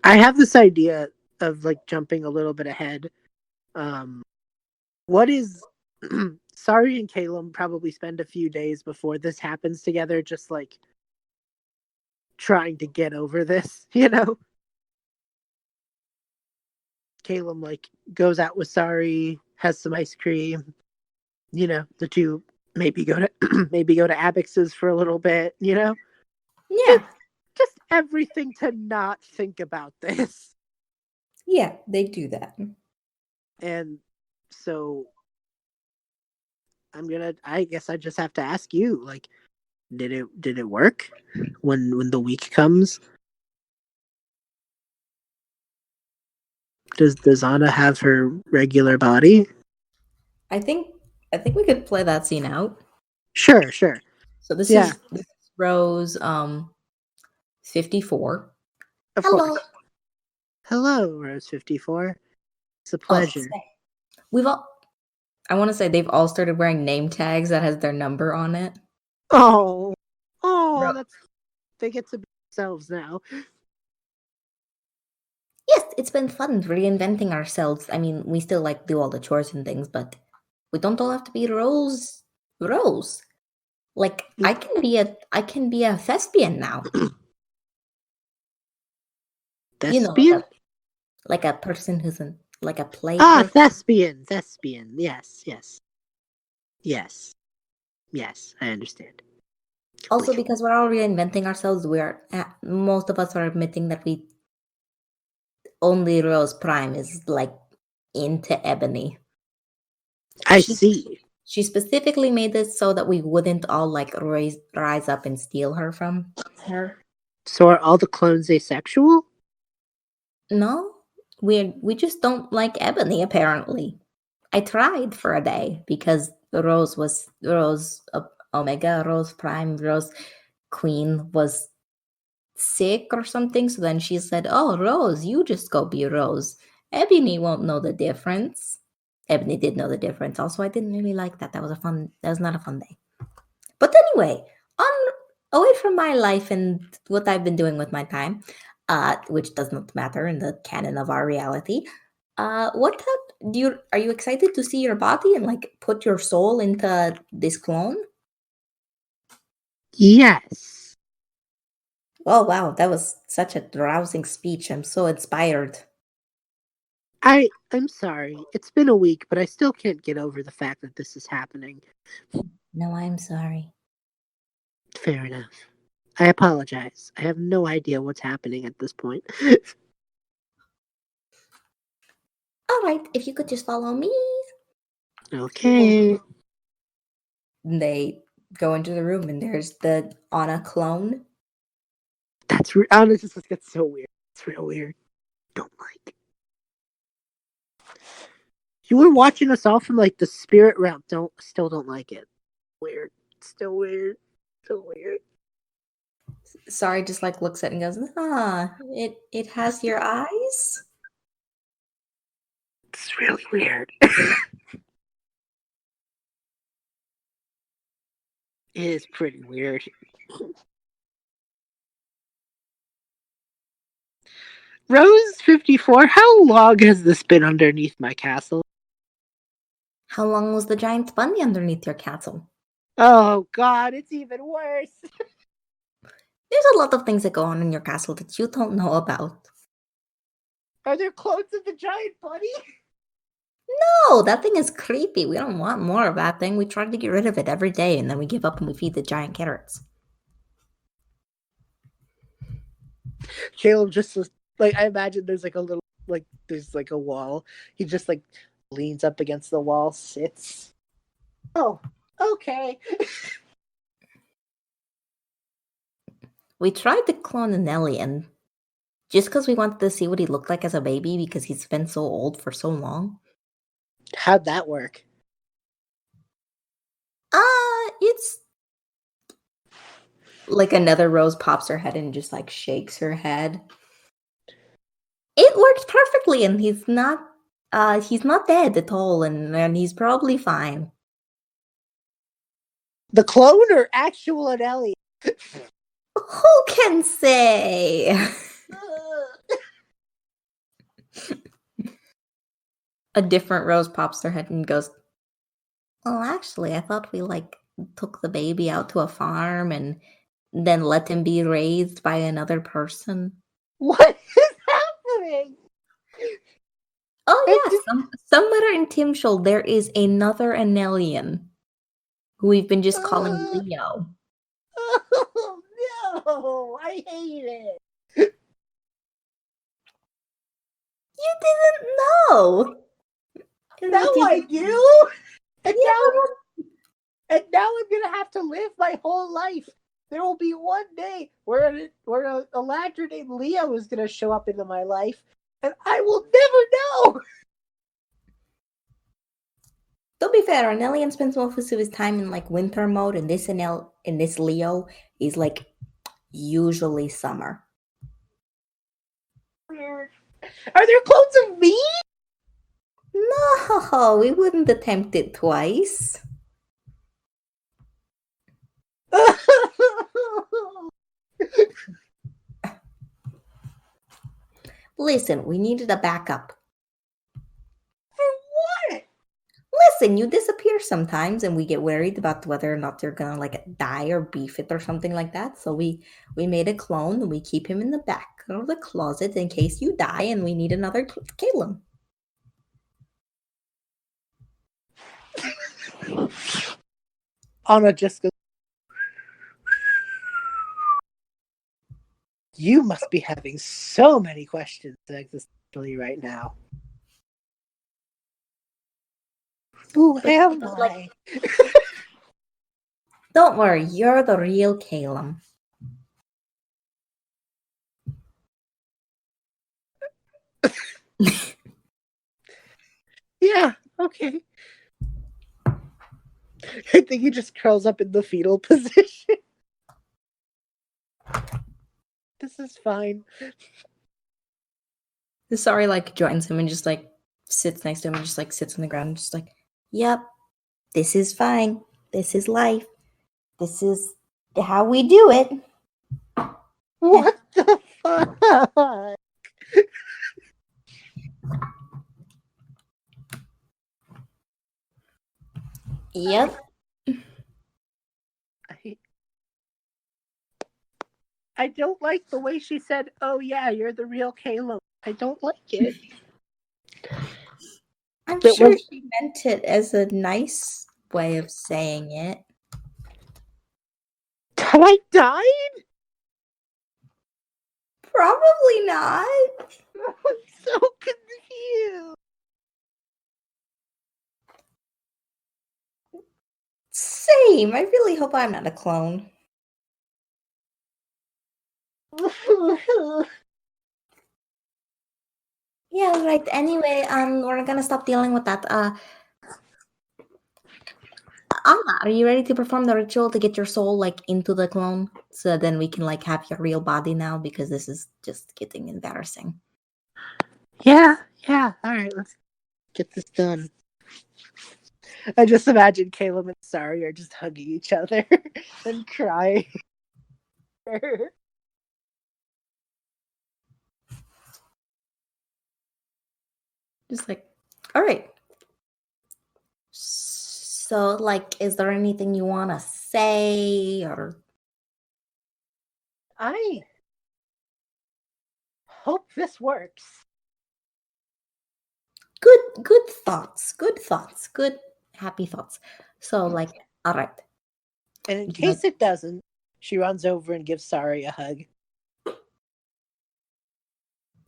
I have this idea of like jumping a little bit ahead. What is Sari and Caleb probably spend a few days before this happens together, just like trying to get over this, you know? Caleb like goes out with Sari, has some ice cream, you know, the two maybe go to maybe go to Abix's for a little bit, you know? Yeah. Just everything to not think about this. Yeah, they do that. And so I guess I just have to ask you, like, did it work when the week comes? Does Anna have her regular body? I think we could play that scene out. Sure. So this Yeah, is Rose 54. of Hello. course. Hello, Rose 54. It's a Oh, pleasure. we've all I want to say they've all started wearing name tags that has their number on it. Oh, Ro- that's they get to be themselves now. Yes, it's been fun reinventing ourselves. I mean, we still like do all the chores and things, but we don't all have to be Rose. Like I can be a thespian now. You know, Thespian? like a person who's like a play Ah, person. thespian. Yes. I understand. Also, Completely. because we're all reinventing ourselves, most of us are admitting that we only Rose Prime is like into Ebony. I She see. she specifically made this so that we wouldn't all like rise up and steal her from her. So are all the clones asexual? No, we just don't like Ebony. Apparently, I tried for a day because Rose was Rose Omega, Rose Prime, Rose Queen was sick or something. So then she said, "Oh, Rose, you just go be Rose. Ebony won't know the difference." Ebony did know the difference. Also, I didn't really like that. That was not a fun day. But anyway, on away from my life and what I've been doing with my time, which does not matter in the canon of our reality. Are you excited to see your body and like put your soul into this clone? Yes. Oh wow, that was such a rousing speech. I'm so inspired. I'm sorry. It's been a week, but I still can't get over the fact that this is happening. No, I'm sorry. Fair enough. I apologize. I have no idea what's happening at this point. All right, if you could just follow me. Okay. They go into the room and there's the Anna clone. Honestly, this gets so weird. It's real weird. Don't like. You were watching us all from like the spirit realm. Don't like it. Weird. Still weird. Still weird. Sari just like looks at it and goes, it has your eyes. It's really weird. It is pretty weird. Rose 54, how long has this been underneath my castle? How long was the giant bunny underneath your castle? Oh god, it's even worse. There's a lot of things that go on in your castle that you don't know about. Are there clones of the giant bunny? No, that thing is creepy. We don't want more of that thing. We try to get rid of it every day, and then we give up and we feed the giant carrots. Caleb just like, I imagine there's like a little, like there's like a wall. He just like leans up against the wall, sits. Oh, okay. We tried to clone an alien just because we wanted to see what he looked like as a baby because he's been so old for so long. How'd that work? It's like another Rose pops her head and just like shakes her head. It worked perfectly, and he's not dead at all, and he's probably fine. The clone or actual Anneli? Who can say? A different Rose pops her head and goes, well, actually, I thought we like took the baby out to a farm and then let him be raised by another person. What is happening? Oh yeah, somewhere in Timshul there is another Anelian who we've been just calling Leo. Oh no, I hate it. You didn't know. Now I do. And now I'm gonna have to live my whole life. There will be one day where a ladder named Leo is gonna show up into my life, and I will never know. To be fair, an alien spends most of his time in like winter mode, and this Leo is like usually summer. Weird. Are there clones of me? No, we wouldn't attempt it twice. Listen, we needed a backup. For what? Listen, you disappear sometimes, and we get worried about whether or not you're gonna like die or be fit or something like that. So we made a clone, and we keep him in the back of the closet in case you die, and we need another Calem. Anna just goes, you must be having so many questions existentially right now. Who am I? Don't worry, you're the real Calem. Yeah, okay. I think he just curls up in the fetal position. This is fine. Sari like joins him and just like sits next to him and just like sits on the ground and just like, yep, this is fine. This is life. This is how we do it. What the fuck? Yep. I don't like the way she said, oh yeah, you're the real Caleb. I don't like it. I'm sure she meant it as a nice way of saying it. Have I died? Probably not. I'm so confused. Same. I really hope I'm not a clone. Yeah, right. Anyway, we're gonna stop dealing with that. Anna, are you ready to perform the ritual to get your soul like into the clone? So then we can like have your real body now because this is just getting embarrassing. Yeah. Alright, let's get this done. I just imagine Caleb and Sari are just hugging each other and crying. Just like, all right. So, like, is there anything you want to say, or? I hope this works. Good thoughts. Good thoughts. Good, happy thoughts. So, like, all right. And in case it doesn't, she runs over and gives Sari a hug.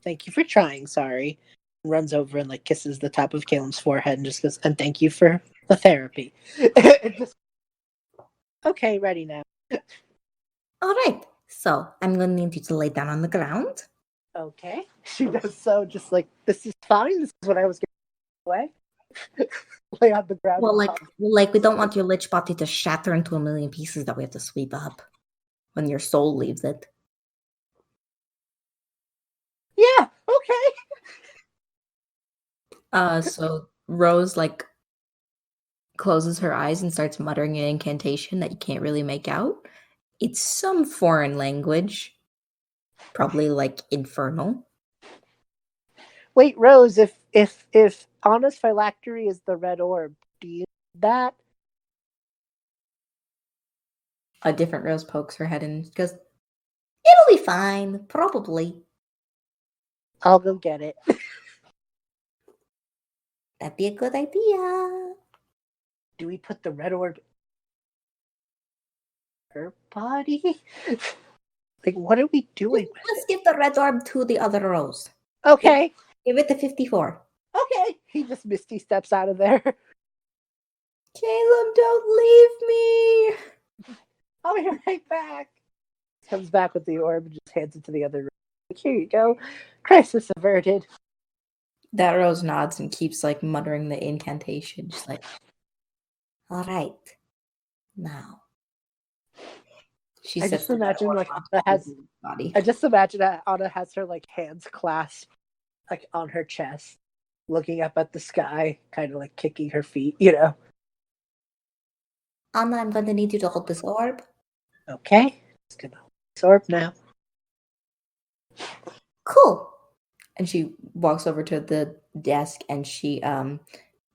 Thank you for trying, Sari. Runs over and like kisses the top of Calem's forehead and just goes, and thank you for the therapy. Okay, ready now. All right. So, I'm going to need you to lay down on the ground. Okay. She does so, just like, this is fine. This is what I was going to away. Lay on the ground. Well, we don't want your lich body to shatter into a million pieces that we have to sweep up when your soul leaves it. Yeah, okay. So Rose like closes her eyes and starts muttering an incantation that you can't really make out. It's some foreign language, probably like infernal. Wait, Rose, if Anna's phylactery is the red orb, do you need that? A different Rose pokes her head and goes, It'll be fine, probably. I'll go get it. That'd be a good idea. Do we put the red orb in her body? Like, what are we doing with Let's it? give the red orb to the other Rose. Okay. Give it to 54. Okay. He just misty steps out of there. Calem, don't leave me. I'll be right back. Comes back with the orb and just hands it to the other room. Like, here you go. Crisis averted. That Rose nods and keeps like muttering the incantation, just like, all right. Now. She I just imagine like Anna has body. I just imagine that Anna has her like hands clasped like on her chest, looking up at the sky, kind of like kicking her feet, you know. Anna, I'm going to need you to hold this orb. Okay. Just gonna hold this orb now. Cool. And she walks over to the desk and she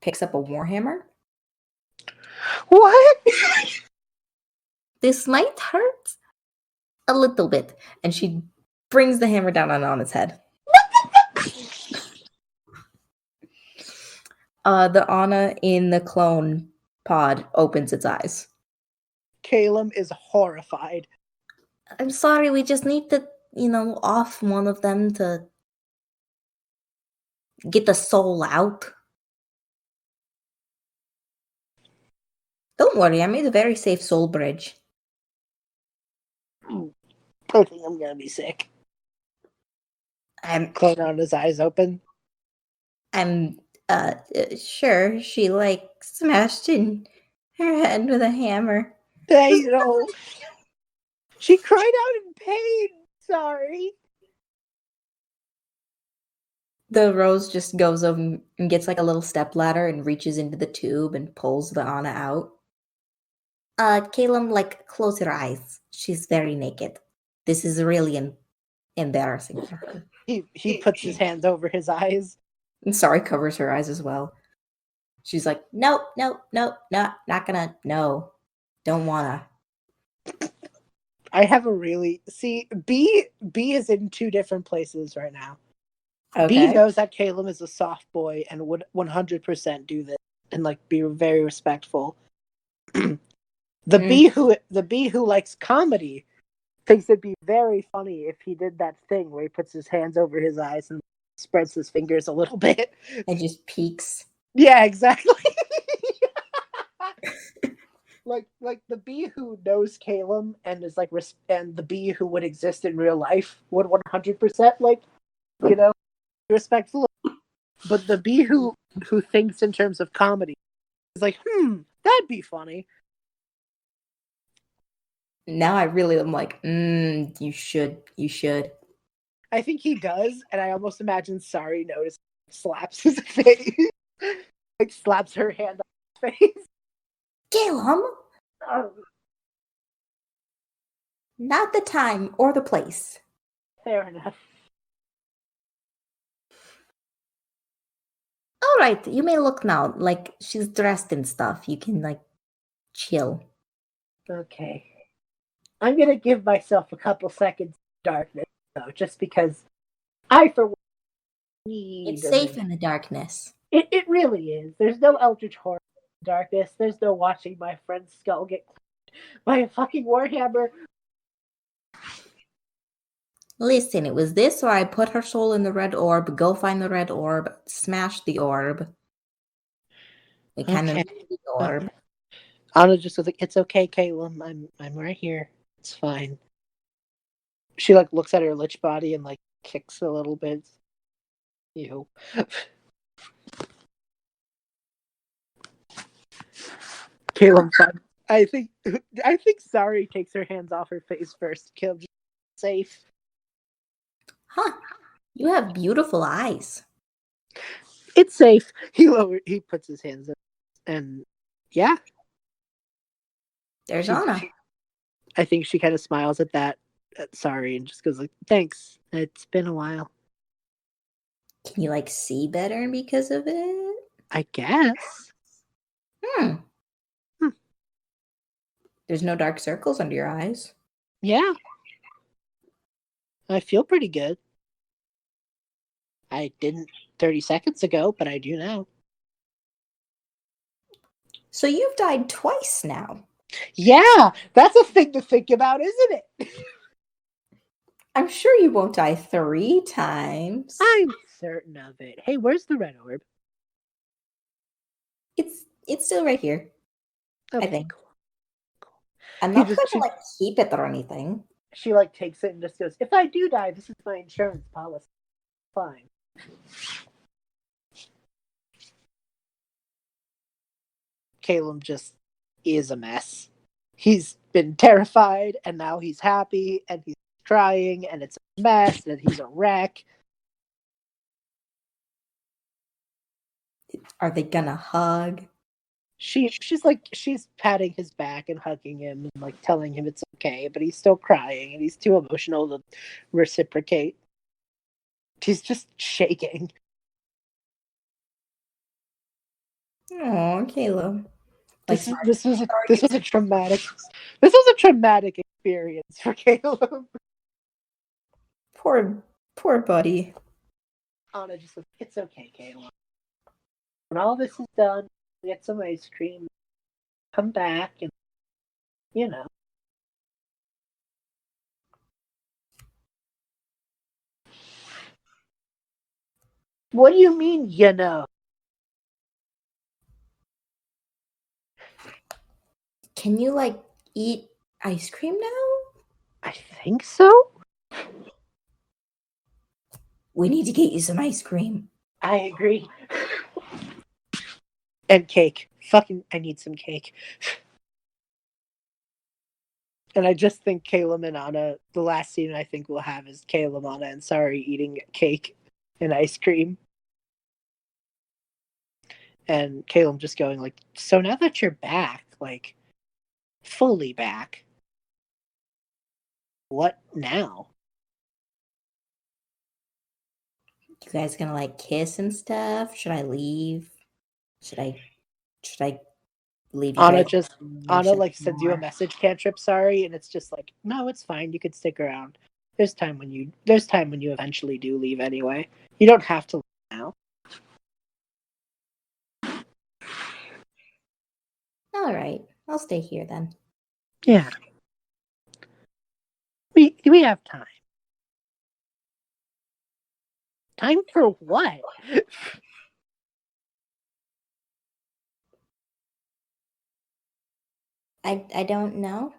picks up a warhammer. What? This might hurt a little bit. And she brings the hammer down on Anna's head. The Anna in the clone pod opens its eyes. Calem is horrified. I'm sorry, we just need to, off one of them to get the soul out. Don't worry, I made a very safe soul bridge. I think I'm gonna be sick. Clone on his eyes open. I'm sure she smashed in her head with a hammer. I know. She cried out in pain. Sorry. The Rose just goes over and gets like a little step ladder and reaches into the tube and pulls the Anna out. Calem, close your eyes. She's very naked. This is really embarrassing for her. He puts his hands over his eyes. And Sari covers her eyes as well. She's like, nope, not gonna, no, don't wanna. I have a really B is in two different places right now. okay. B knows that Calem is a soft boy and would 100% do this and be very respectful. The B who likes comedy thinks it'd be very funny if he did that thing where he puts his hands over his eyes and spreads his fingers a little bit and just peeks. Yeah, exactly. like the bee who knows Calem and is and the bee who would exist in real life would 100% be respectful. But the bee who thinks in terms of comedy is that'd be funny. Now I really am like, you should. I think he does, and I almost imagine Sari notices, slaps his face, slaps her hand on his face. Calem, not the time or the place. Fair enough. All right, you may look now. Like, she's dressed in stuff. You can, like, chill. Okay. I'm gonna give myself a couple seconds of darkness, though, just because I, for one, need... It's safe in the darkness. It really is. There's no eldritch horror in darkness. There's no watching my friend's skull get by a fucking warhammer. Listen, it was this, or I put her soul in the red orb. Go find the red orb. Smash the orb. We kind of need the orb. Anna just was like, "It's okay, Calem. I'm right here. It's fine." She like looks at her lich body and like kicks a little bit. Ew. Calem, I think Sari takes her hands off her face first. Calem, safe. Huh. You have beautiful eyes. It's safe. He puts his hands up, and yeah. There's Anna. I think she kind of smiles at that, Sari, and just goes like, "Thanks. It's been a while." Can you, like, see better because of it? I guess. Hmm. There's no dark circles under your eyes. Yeah. I feel pretty good. I didn't 30 seconds ago, but I do now. So you've died twice now. Yeah, that's a thing to think about, isn't it? I'm sure you won't die 3 times. I'm certain of it. Hey, where's the red orb? It's still right here. Okay, I think. cool. I'm not going to like keep it or anything. She like takes it and just goes, "If I do die, this is my insurance policy. Fine." Calem just is a mess. He's been terrified, and now he's happy, and he's crying, and it's a mess, and he's a wreck. Are they gonna hug? She's patting his back and hugging him and like telling him it's okay, but he's still crying and he's too emotional to reciprocate. He's just shaking. Oh, Caleb. This was a traumatic experience for Caleb. Poor buddy. Anna just said, "It's okay, Caleb. When all this is done, get some ice cream, come back, and you know." What do you mean, you know? Can you like eat ice cream now? I think so. We need to get you some ice cream. I agree. And cake. Fucking, I need some cake. And I just think Calem and Anna, the last scene I think we'll have is Calem, Anna, and Sari eating cake and ice cream. And Calem just going like, "So now that you're back, like, fully back, what now?" You guys gonna like kiss and stuff? Should I leave? Should I leave you Anna guys? like sends you a message cantrip, Sari, and it's just like, "No, it's fine. You could stick around. There's time when you eventually do leave anyway. You don't have to leave now." All right, I'll stay here then. Yeah. We have time. Time for what? I don't know.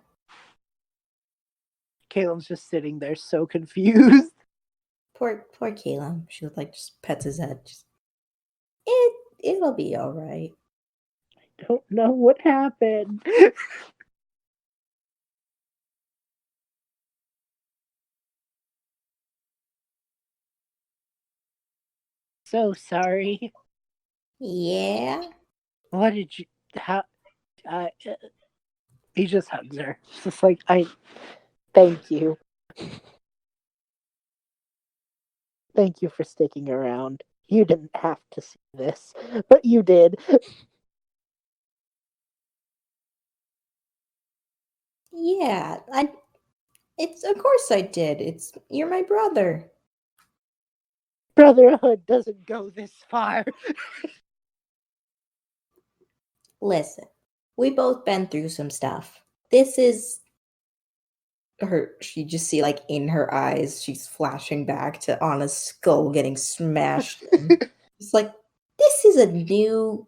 Calem's just sitting there so confused. Poor Caleb. She like just pets his head. It'll be all right. I don't know what happened. So sorry. Yeah. What did you? How? He just hugs her. It's just like, thank you. Thank you for sticking around, You didn't have to see this, but you did. Yeah, it's of course I did. You're my brother. Brotherhood doesn't go this far. Listen, we both been through some stuff. This is her. You just see like in her eyes, she's flashing back to Anna's skull getting smashed in. It's like this is a new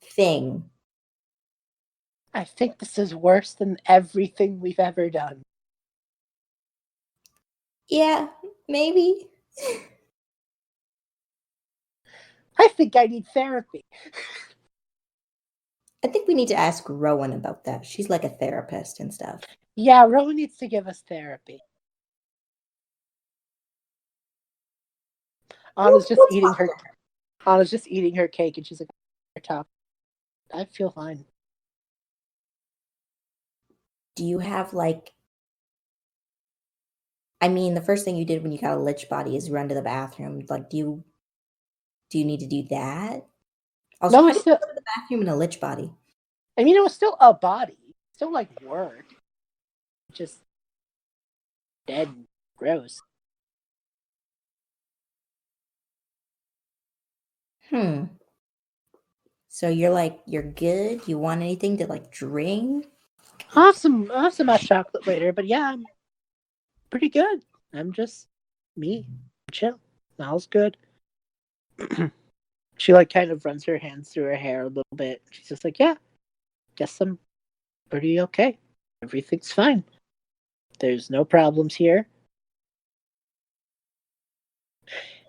thing. I think this is worse than everything we've ever done. Yeah, maybe. I think I need therapy. I think we need to ask Rowan about that. She's like a therapist and stuff. Yeah, Rowan needs to give us therapy. Anna's just eating her cake, and she's like, "Her top. I feel fine." Do you have like? I mean, the first thing you did when you got a lich body is run to the bathroom. Like, do you need to do that? Also, No, how it's do you still. go to the bathroom in a lich body? I mean, it was still a body, still like work, just dead, and gross. So you're good. You want anything to like drink? I'll have some hot chocolate later, but yeah, I'm pretty good. I'm just me, chill. All's good. She like kind of runs her hands through her hair a little bit. She's just like, yeah, guess I'm pretty okay. Everything's fine. There's no problems here.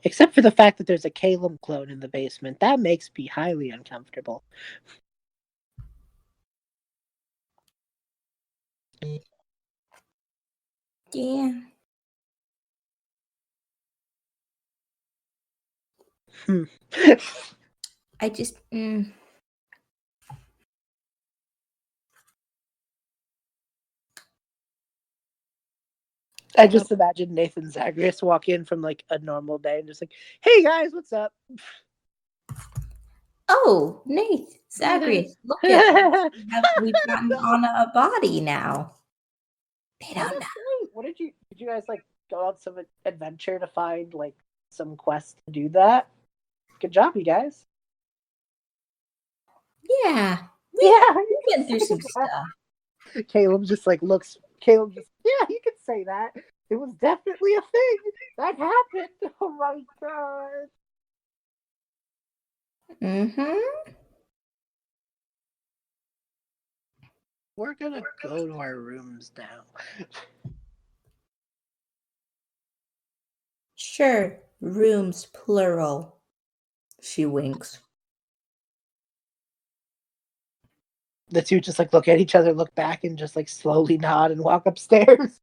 Except for the fact that there's a Calem clone in the basement. That makes me highly uncomfortable. Yeah. I just. I just imagine Nathan Zagreus walk in from like a normal day and just like, hey guys, what's up? Oh, Nate, Zagreus, look at us. We've gotten on a body now. They don't know. What did you guys like go on some adventure to find like some quest to do that? Good job, you guys. Yeah. Yeah, We've been through some stuff. Caleb just like looks. Caleb just, yeah, you could say that. It was definitely a thing that happened. Oh my god. Mm-hmm. We're gonna go to our rooms now. Sure. Rooms, plural. She winks. The two just like look at each other, look back, and just like slowly nod and walk upstairs.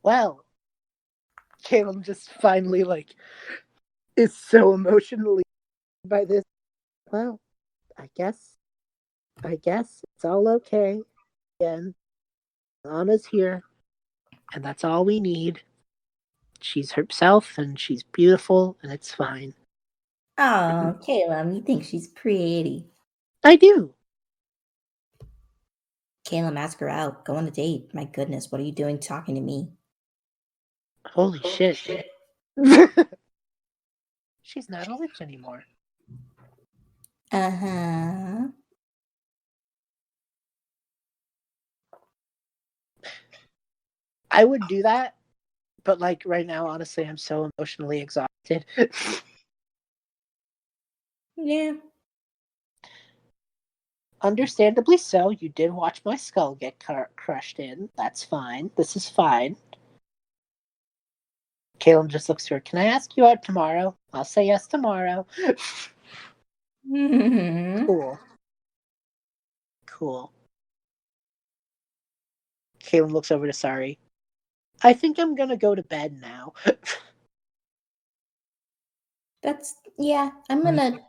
Well, Caleb just finally like is so emotionally by this. Well, I guess it's all okay. Again, Anna's here, and that's all we need. She's herself, and she's beautiful, and it's fine. Oh, Caleb, you think she's pretty. I do. Caleb, ask her out. Go on a date. My goodness, what are you doing talking to me? Holy shit. She's not a witch anymore. Uh-huh. I would do that, but like right now, honestly, I'm so emotionally exhausted. Yeah. Understandably so. You did watch my skull get crushed in. That's fine. This is fine. Caleb just looks to her. Can I ask you out tomorrow? I'll say yes tomorrow. Cool. Cool. Caleb looks over to Sari. I think I'm gonna go to bed now. I'm gonna.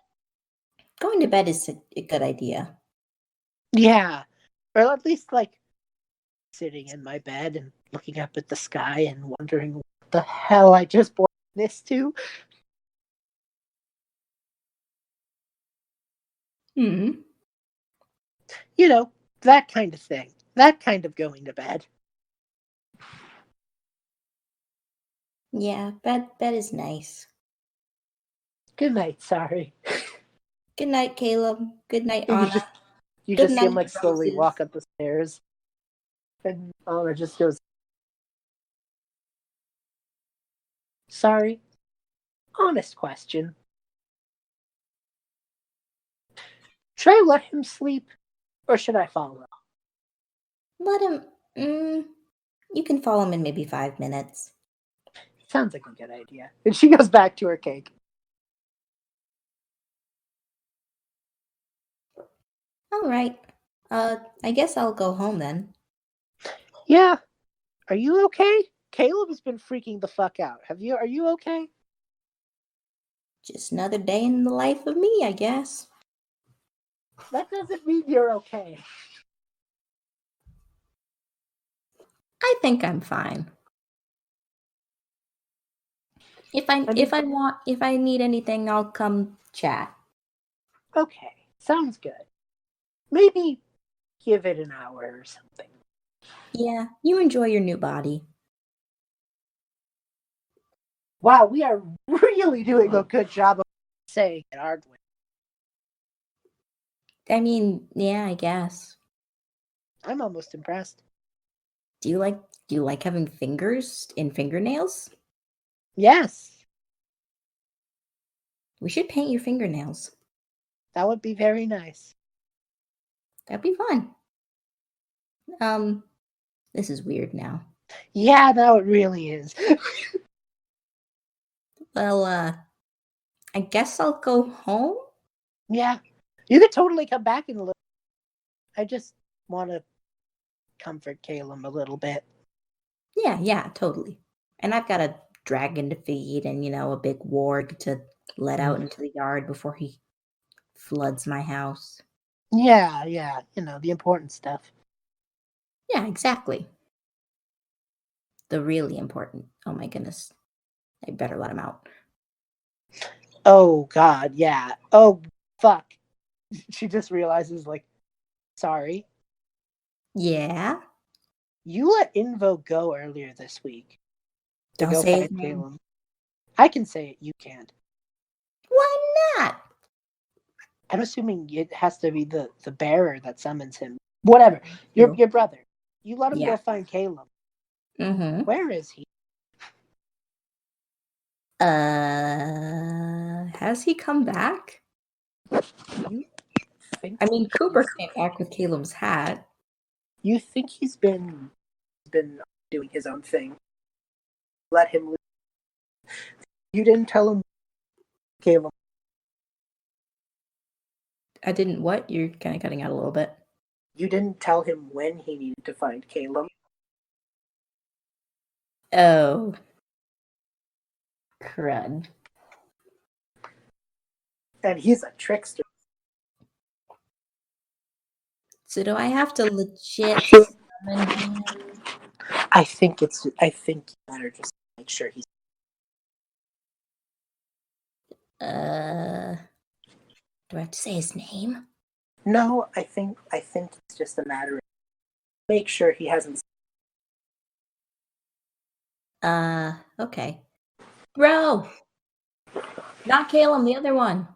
Going to bed is a good idea. Yeah. Or at least, like, sitting in my bed and looking up at the sky and wondering what the hell I just brought this to. Hmm. You know, that kind of thing. That kind of going to bed. Yeah, bed is nice. Good night, Sari. Good night, Caleb. Good night, And Anna. you Good just see him, night, like, slowly roses. walk up the stairs. And Anna just goes, Sorry. Honest question. Should I let him sleep or should I follow? Let him. You can follow him in maybe 5 minutes. Sounds like a good idea. And she goes back to her cake. All right. I guess I'll go home then. Yeah. Are you okay? Caleb has been freaking the fuck out. Are you okay? Just another day in the life of me, I guess. That doesn't mean you're okay. I think I'm fine. If I need anything, I'll come chat. Okay. Sounds good. Maybe give it an hour or something. Yeah, you enjoy your new body. Wow, we are really doing a good job of saying it, aren't we? I mean, yeah, I guess. I'm almost impressed. Do you like having fingers in fingernails? Yes, We should paint your fingernails. that would be very nice. That'd be fun. This is weird now. Yeah, no, it really is. Well, I guess I'll go home. Yeah, you could totally come back in a little. I just want to comfort Caleb a little bit. Yeah, totally. And I've got a dragon to feed and, a big warg to let out into the yard before he floods my house. Yeah, the important stuff. Yeah, exactly. The really important. Oh my goodness. I better let him out. Oh, God, yeah. Oh, fuck. She just realizes, like, sorry. Yeah? You let Invo go earlier this week to Don't go say his find name. Caleb. I can say it, you can't. Why not? I'm assuming it has to be the bearer that summons him. Whatever. Your brother. You let him Yeah. go find Caleb. Mm-hmm. Where is he? Has he come back? You think I mean, Cooper came back with Caleb's hat. you think he's been doing his own thing? Let him leave. You didn't tell him Caleb. I didn't what? You're kind of cutting out a little bit. You didn't tell him when he needed to find Caleb. Oh. Crud. And he's a trickster. So do I have to legit summon him? I think you better just make sure he's Do I have to say his name? No, I think it's just a matter of make sure he hasn't. Okay. Bro! Not Caleb, the other one.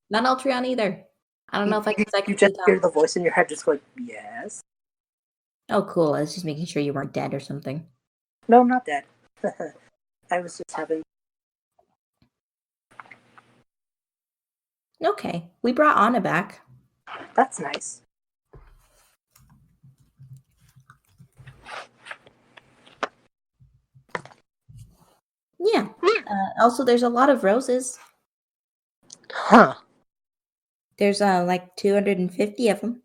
Not Ultreon either. I don't know if I can You second just hear the voice in your head just like, yes. Oh, cool. I was just making sure you weren't dead or something. No, not dead. I was just having. Okay. We brought Anna back. That's nice. Yeah. Also, there's a lot of roses. Huh. There's like 250 of them.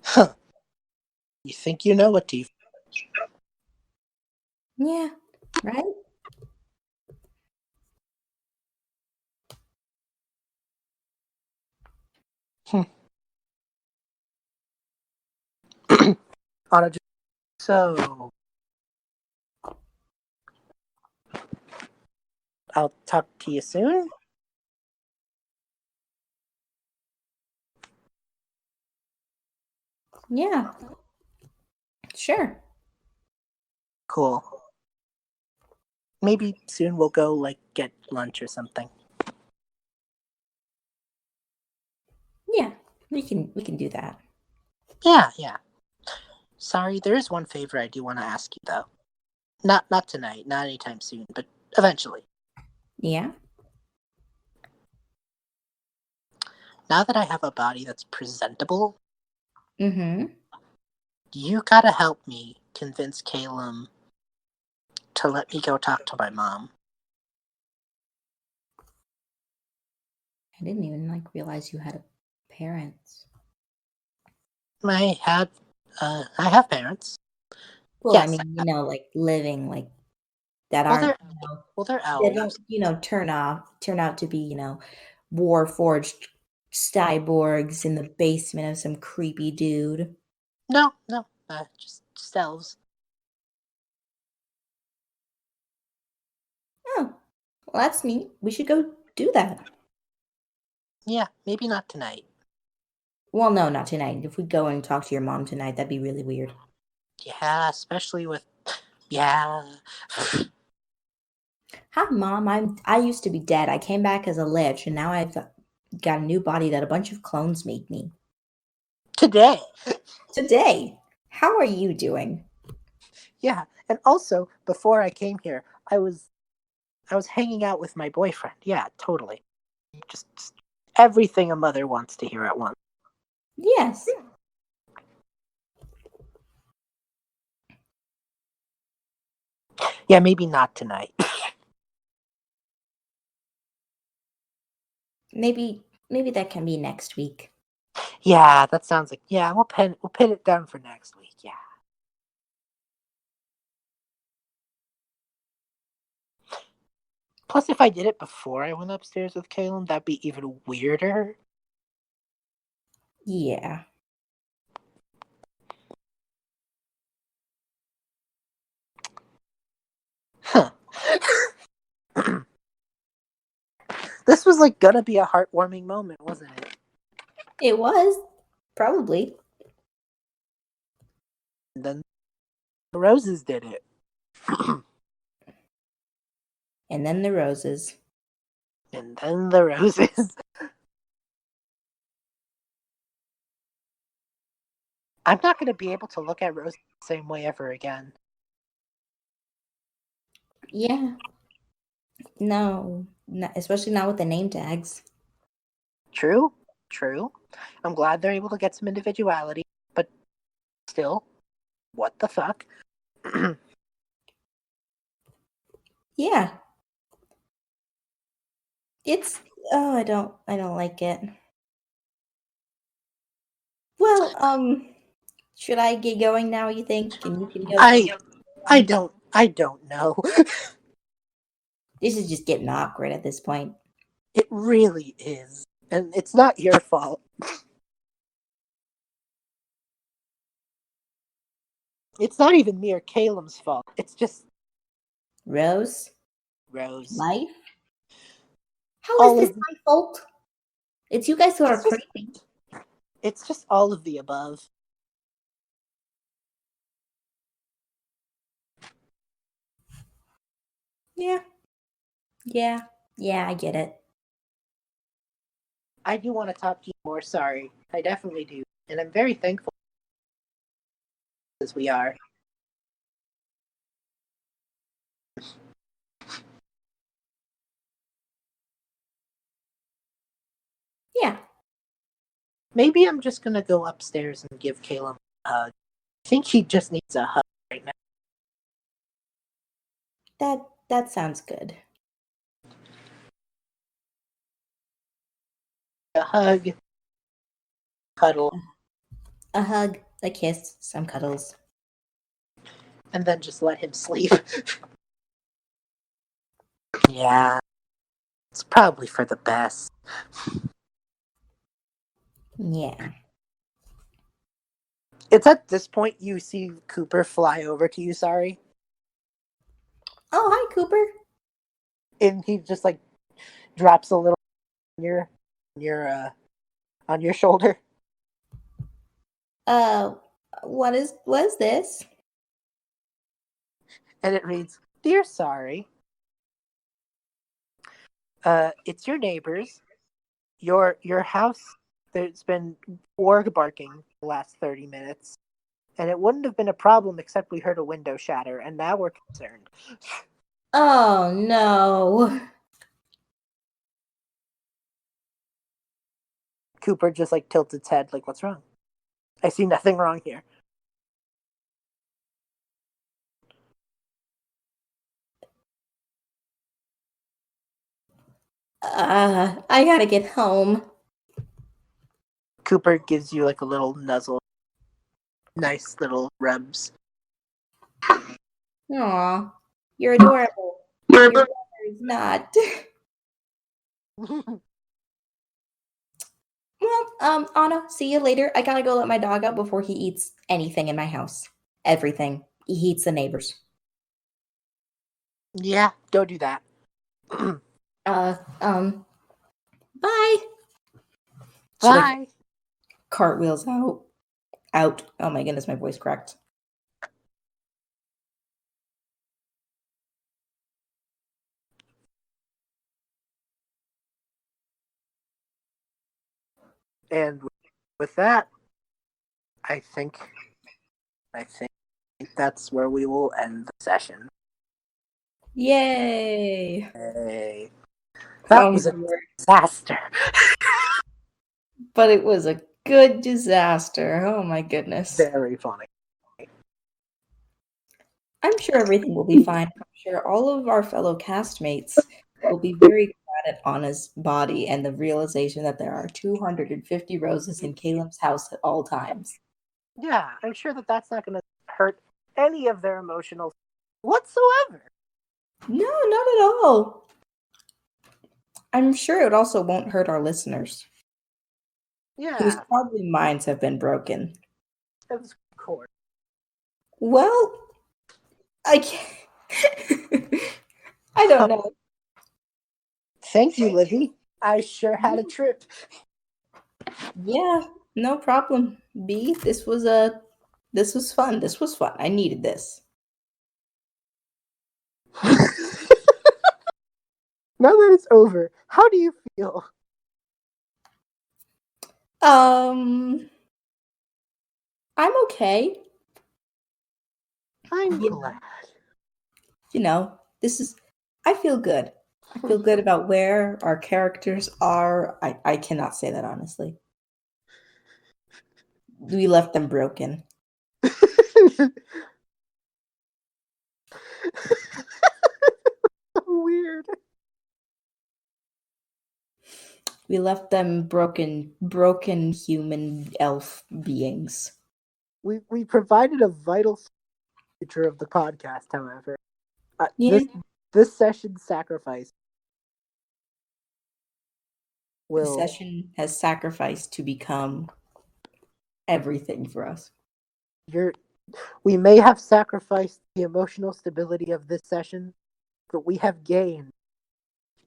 Huh. You think you know what to. Yeah. Right? Anna, so I'll talk to you soon. Yeah. Sure. Cool. Maybe soon we'll go get lunch or something. Yeah. We can do that. Yeah. Sorry, there is one favor I do want to ask you though. Not tonight, not anytime soon, but eventually. Yeah. Now that I have a body that's presentable, Mm-hmm. you gotta help me convince Calem to let me go talk to my mom. I didn't even realize you had parents. I have parents. Well, Yes. I mean, living that Well, aren't, they're they elves. don't, turn out to be, war forged cyborgs in the basement of some creepy dude. No, just elves. Oh, well, that's neat. We should go do that. Yeah, maybe not tonight. Well, no, not tonight. If we go and talk to your mom tonight, that'd be really weird. Yeah, especially with yeah. Hi, Mom. I used to be dead. I came back as a lich, and now I've got a new body that a bunch of clones made me. Today. Today, how are you doing? Yeah, and also before I came here, I was hanging out with my boyfriend. Yeah, totally. Just everything a mother wants to hear at once. Yes. Yeah, maybe not tonight. Maybe that can be next week. Yeah, that sounds like we'll pin it down for next week. Yeah. Plus, if I did it before I went upstairs with Caleb, that'd be even weirder. Yeah. Huh. This was gonna be a heartwarming moment, wasn't it? It was. Probably. And then the roses did it. And then the roses. And then the roses. I'm not gonna be able to look at roses the same way ever again. Yeah. No, especially not with the name tags. True. I'm glad they're able to get some individuality, but still, what the fuck? Yeah. It's I don't like it. Well, should I get going now, you think? And you can go. I don't know. This is just getting awkward at this point. It really is. And it's not your fault. It's not even me or Calem's fault. It's just Rose? Rose. Life? How All is this of my fault? It's you guys who are crazy. It's just all of the above. Yeah. Yeah, I get it. I do want to talk to you more, sorry. I definitely do. And I'm very thankful as we are. Yeah. Maybe I'm just gonna go upstairs and give Caleb a hug. I think he just needs a hug right now. That sounds good. A hug, cuddle, A hug, a kiss, some cuddles. and then just let him sleep. Yeah. It's probably for the best. Yeah. It's at this point you see Cooper fly over to you, Sari. Oh, hi, Cooper. And he just like drops a little on your shoulder. What is this? And it reads, "Dear Sari, it's your neighbors. Your house, there's been warg barking the last 30 minutes. And it wouldn't have been a problem except we heard a window shatter, and now we're concerned." Oh, no. Cooper just like tilts its head, like, "What's wrong? I see nothing wrong here." I gotta get home. Cooper gives you like a little nuzzle. Nice little rubs. Aw, you're adorable. Your brother is not. Well, Anna, see you later. I gotta go let my dog out before he eats anything in my house. Everything. He eats the neighbors. Yeah, go do that. Bye. Bye. Cartwheels out. Out. Oh my goodness, my voice cracked. And with that, I think that's where we will end the session. Yay! Hey. That was a disaster. But it was a good disaster. Oh my goodness. Very funny. I'm sure everything will be fine. I'm sure all of our fellow castmates will be very glad at Anna's body and the realization that there are 250 roses in Calem's house at all times. Yeah, I'm sure that that's not going to hurt any of their emotional whatsoever. No, not at all. I'm sure it also won't hurt our listeners. Yeah. Whose probably minds have been broken. Of course. Well, I can't. I don't know. Thank you, Livi. I sure had a trip. Yeah, no problem. B, this was fun. This was fun. I needed this. Now that it's over, how do you feel? I'm okay. I'm glad. You know, I feel good. I feel good about where our characters are. I cannot say that honestly. We left them broken. Weird. We left them broken human elf beings. We provided a vital feature of the podcast, however. Yeah. This session's sacrifice The session has sacrificed to become everything for us. We may have sacrificed the emotional stability of this session, but we have gained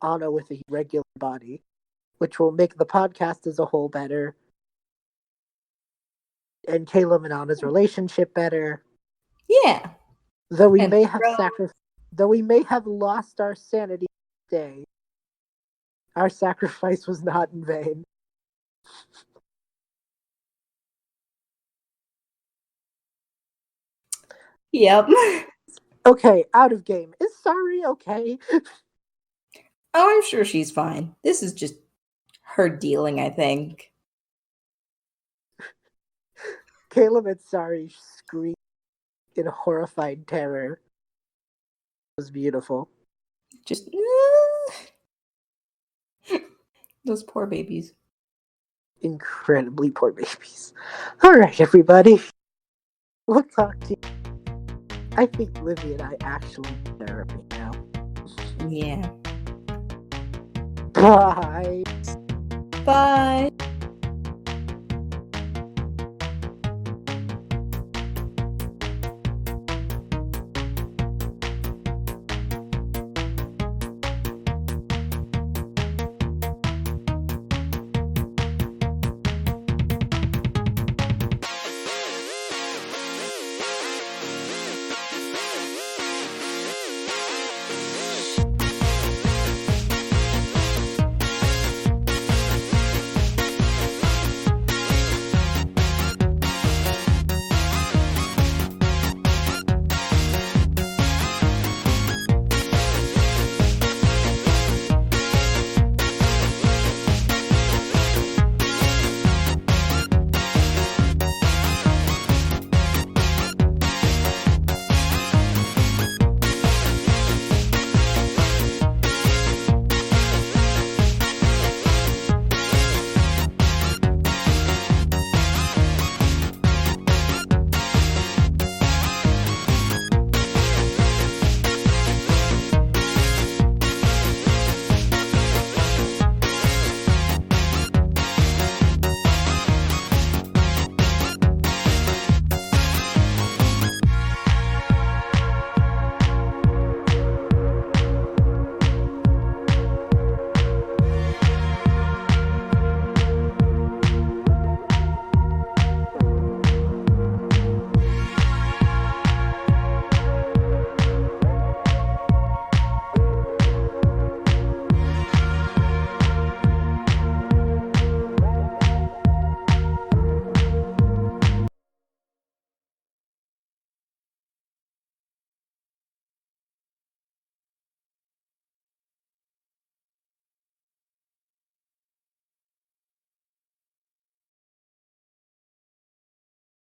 Anna with a regular body, which will make the podcast as a whole better, and Calem and Anna's relationship better. Yeah. Though we may have lost our sanity today, our sacrifice was not in vain. Yep. Okay, out of game. Is Sari okay? Oh, I'm sure she's fine. This is just her dealing, I think. Calem and Sari screamed in horrified terror. It was beautiful. Just those poor babies. Incredibly poor babies. Alright, everybody. We'll talk to you. I think Livi and I actually need therapy now. Yeah. Bye. Bye.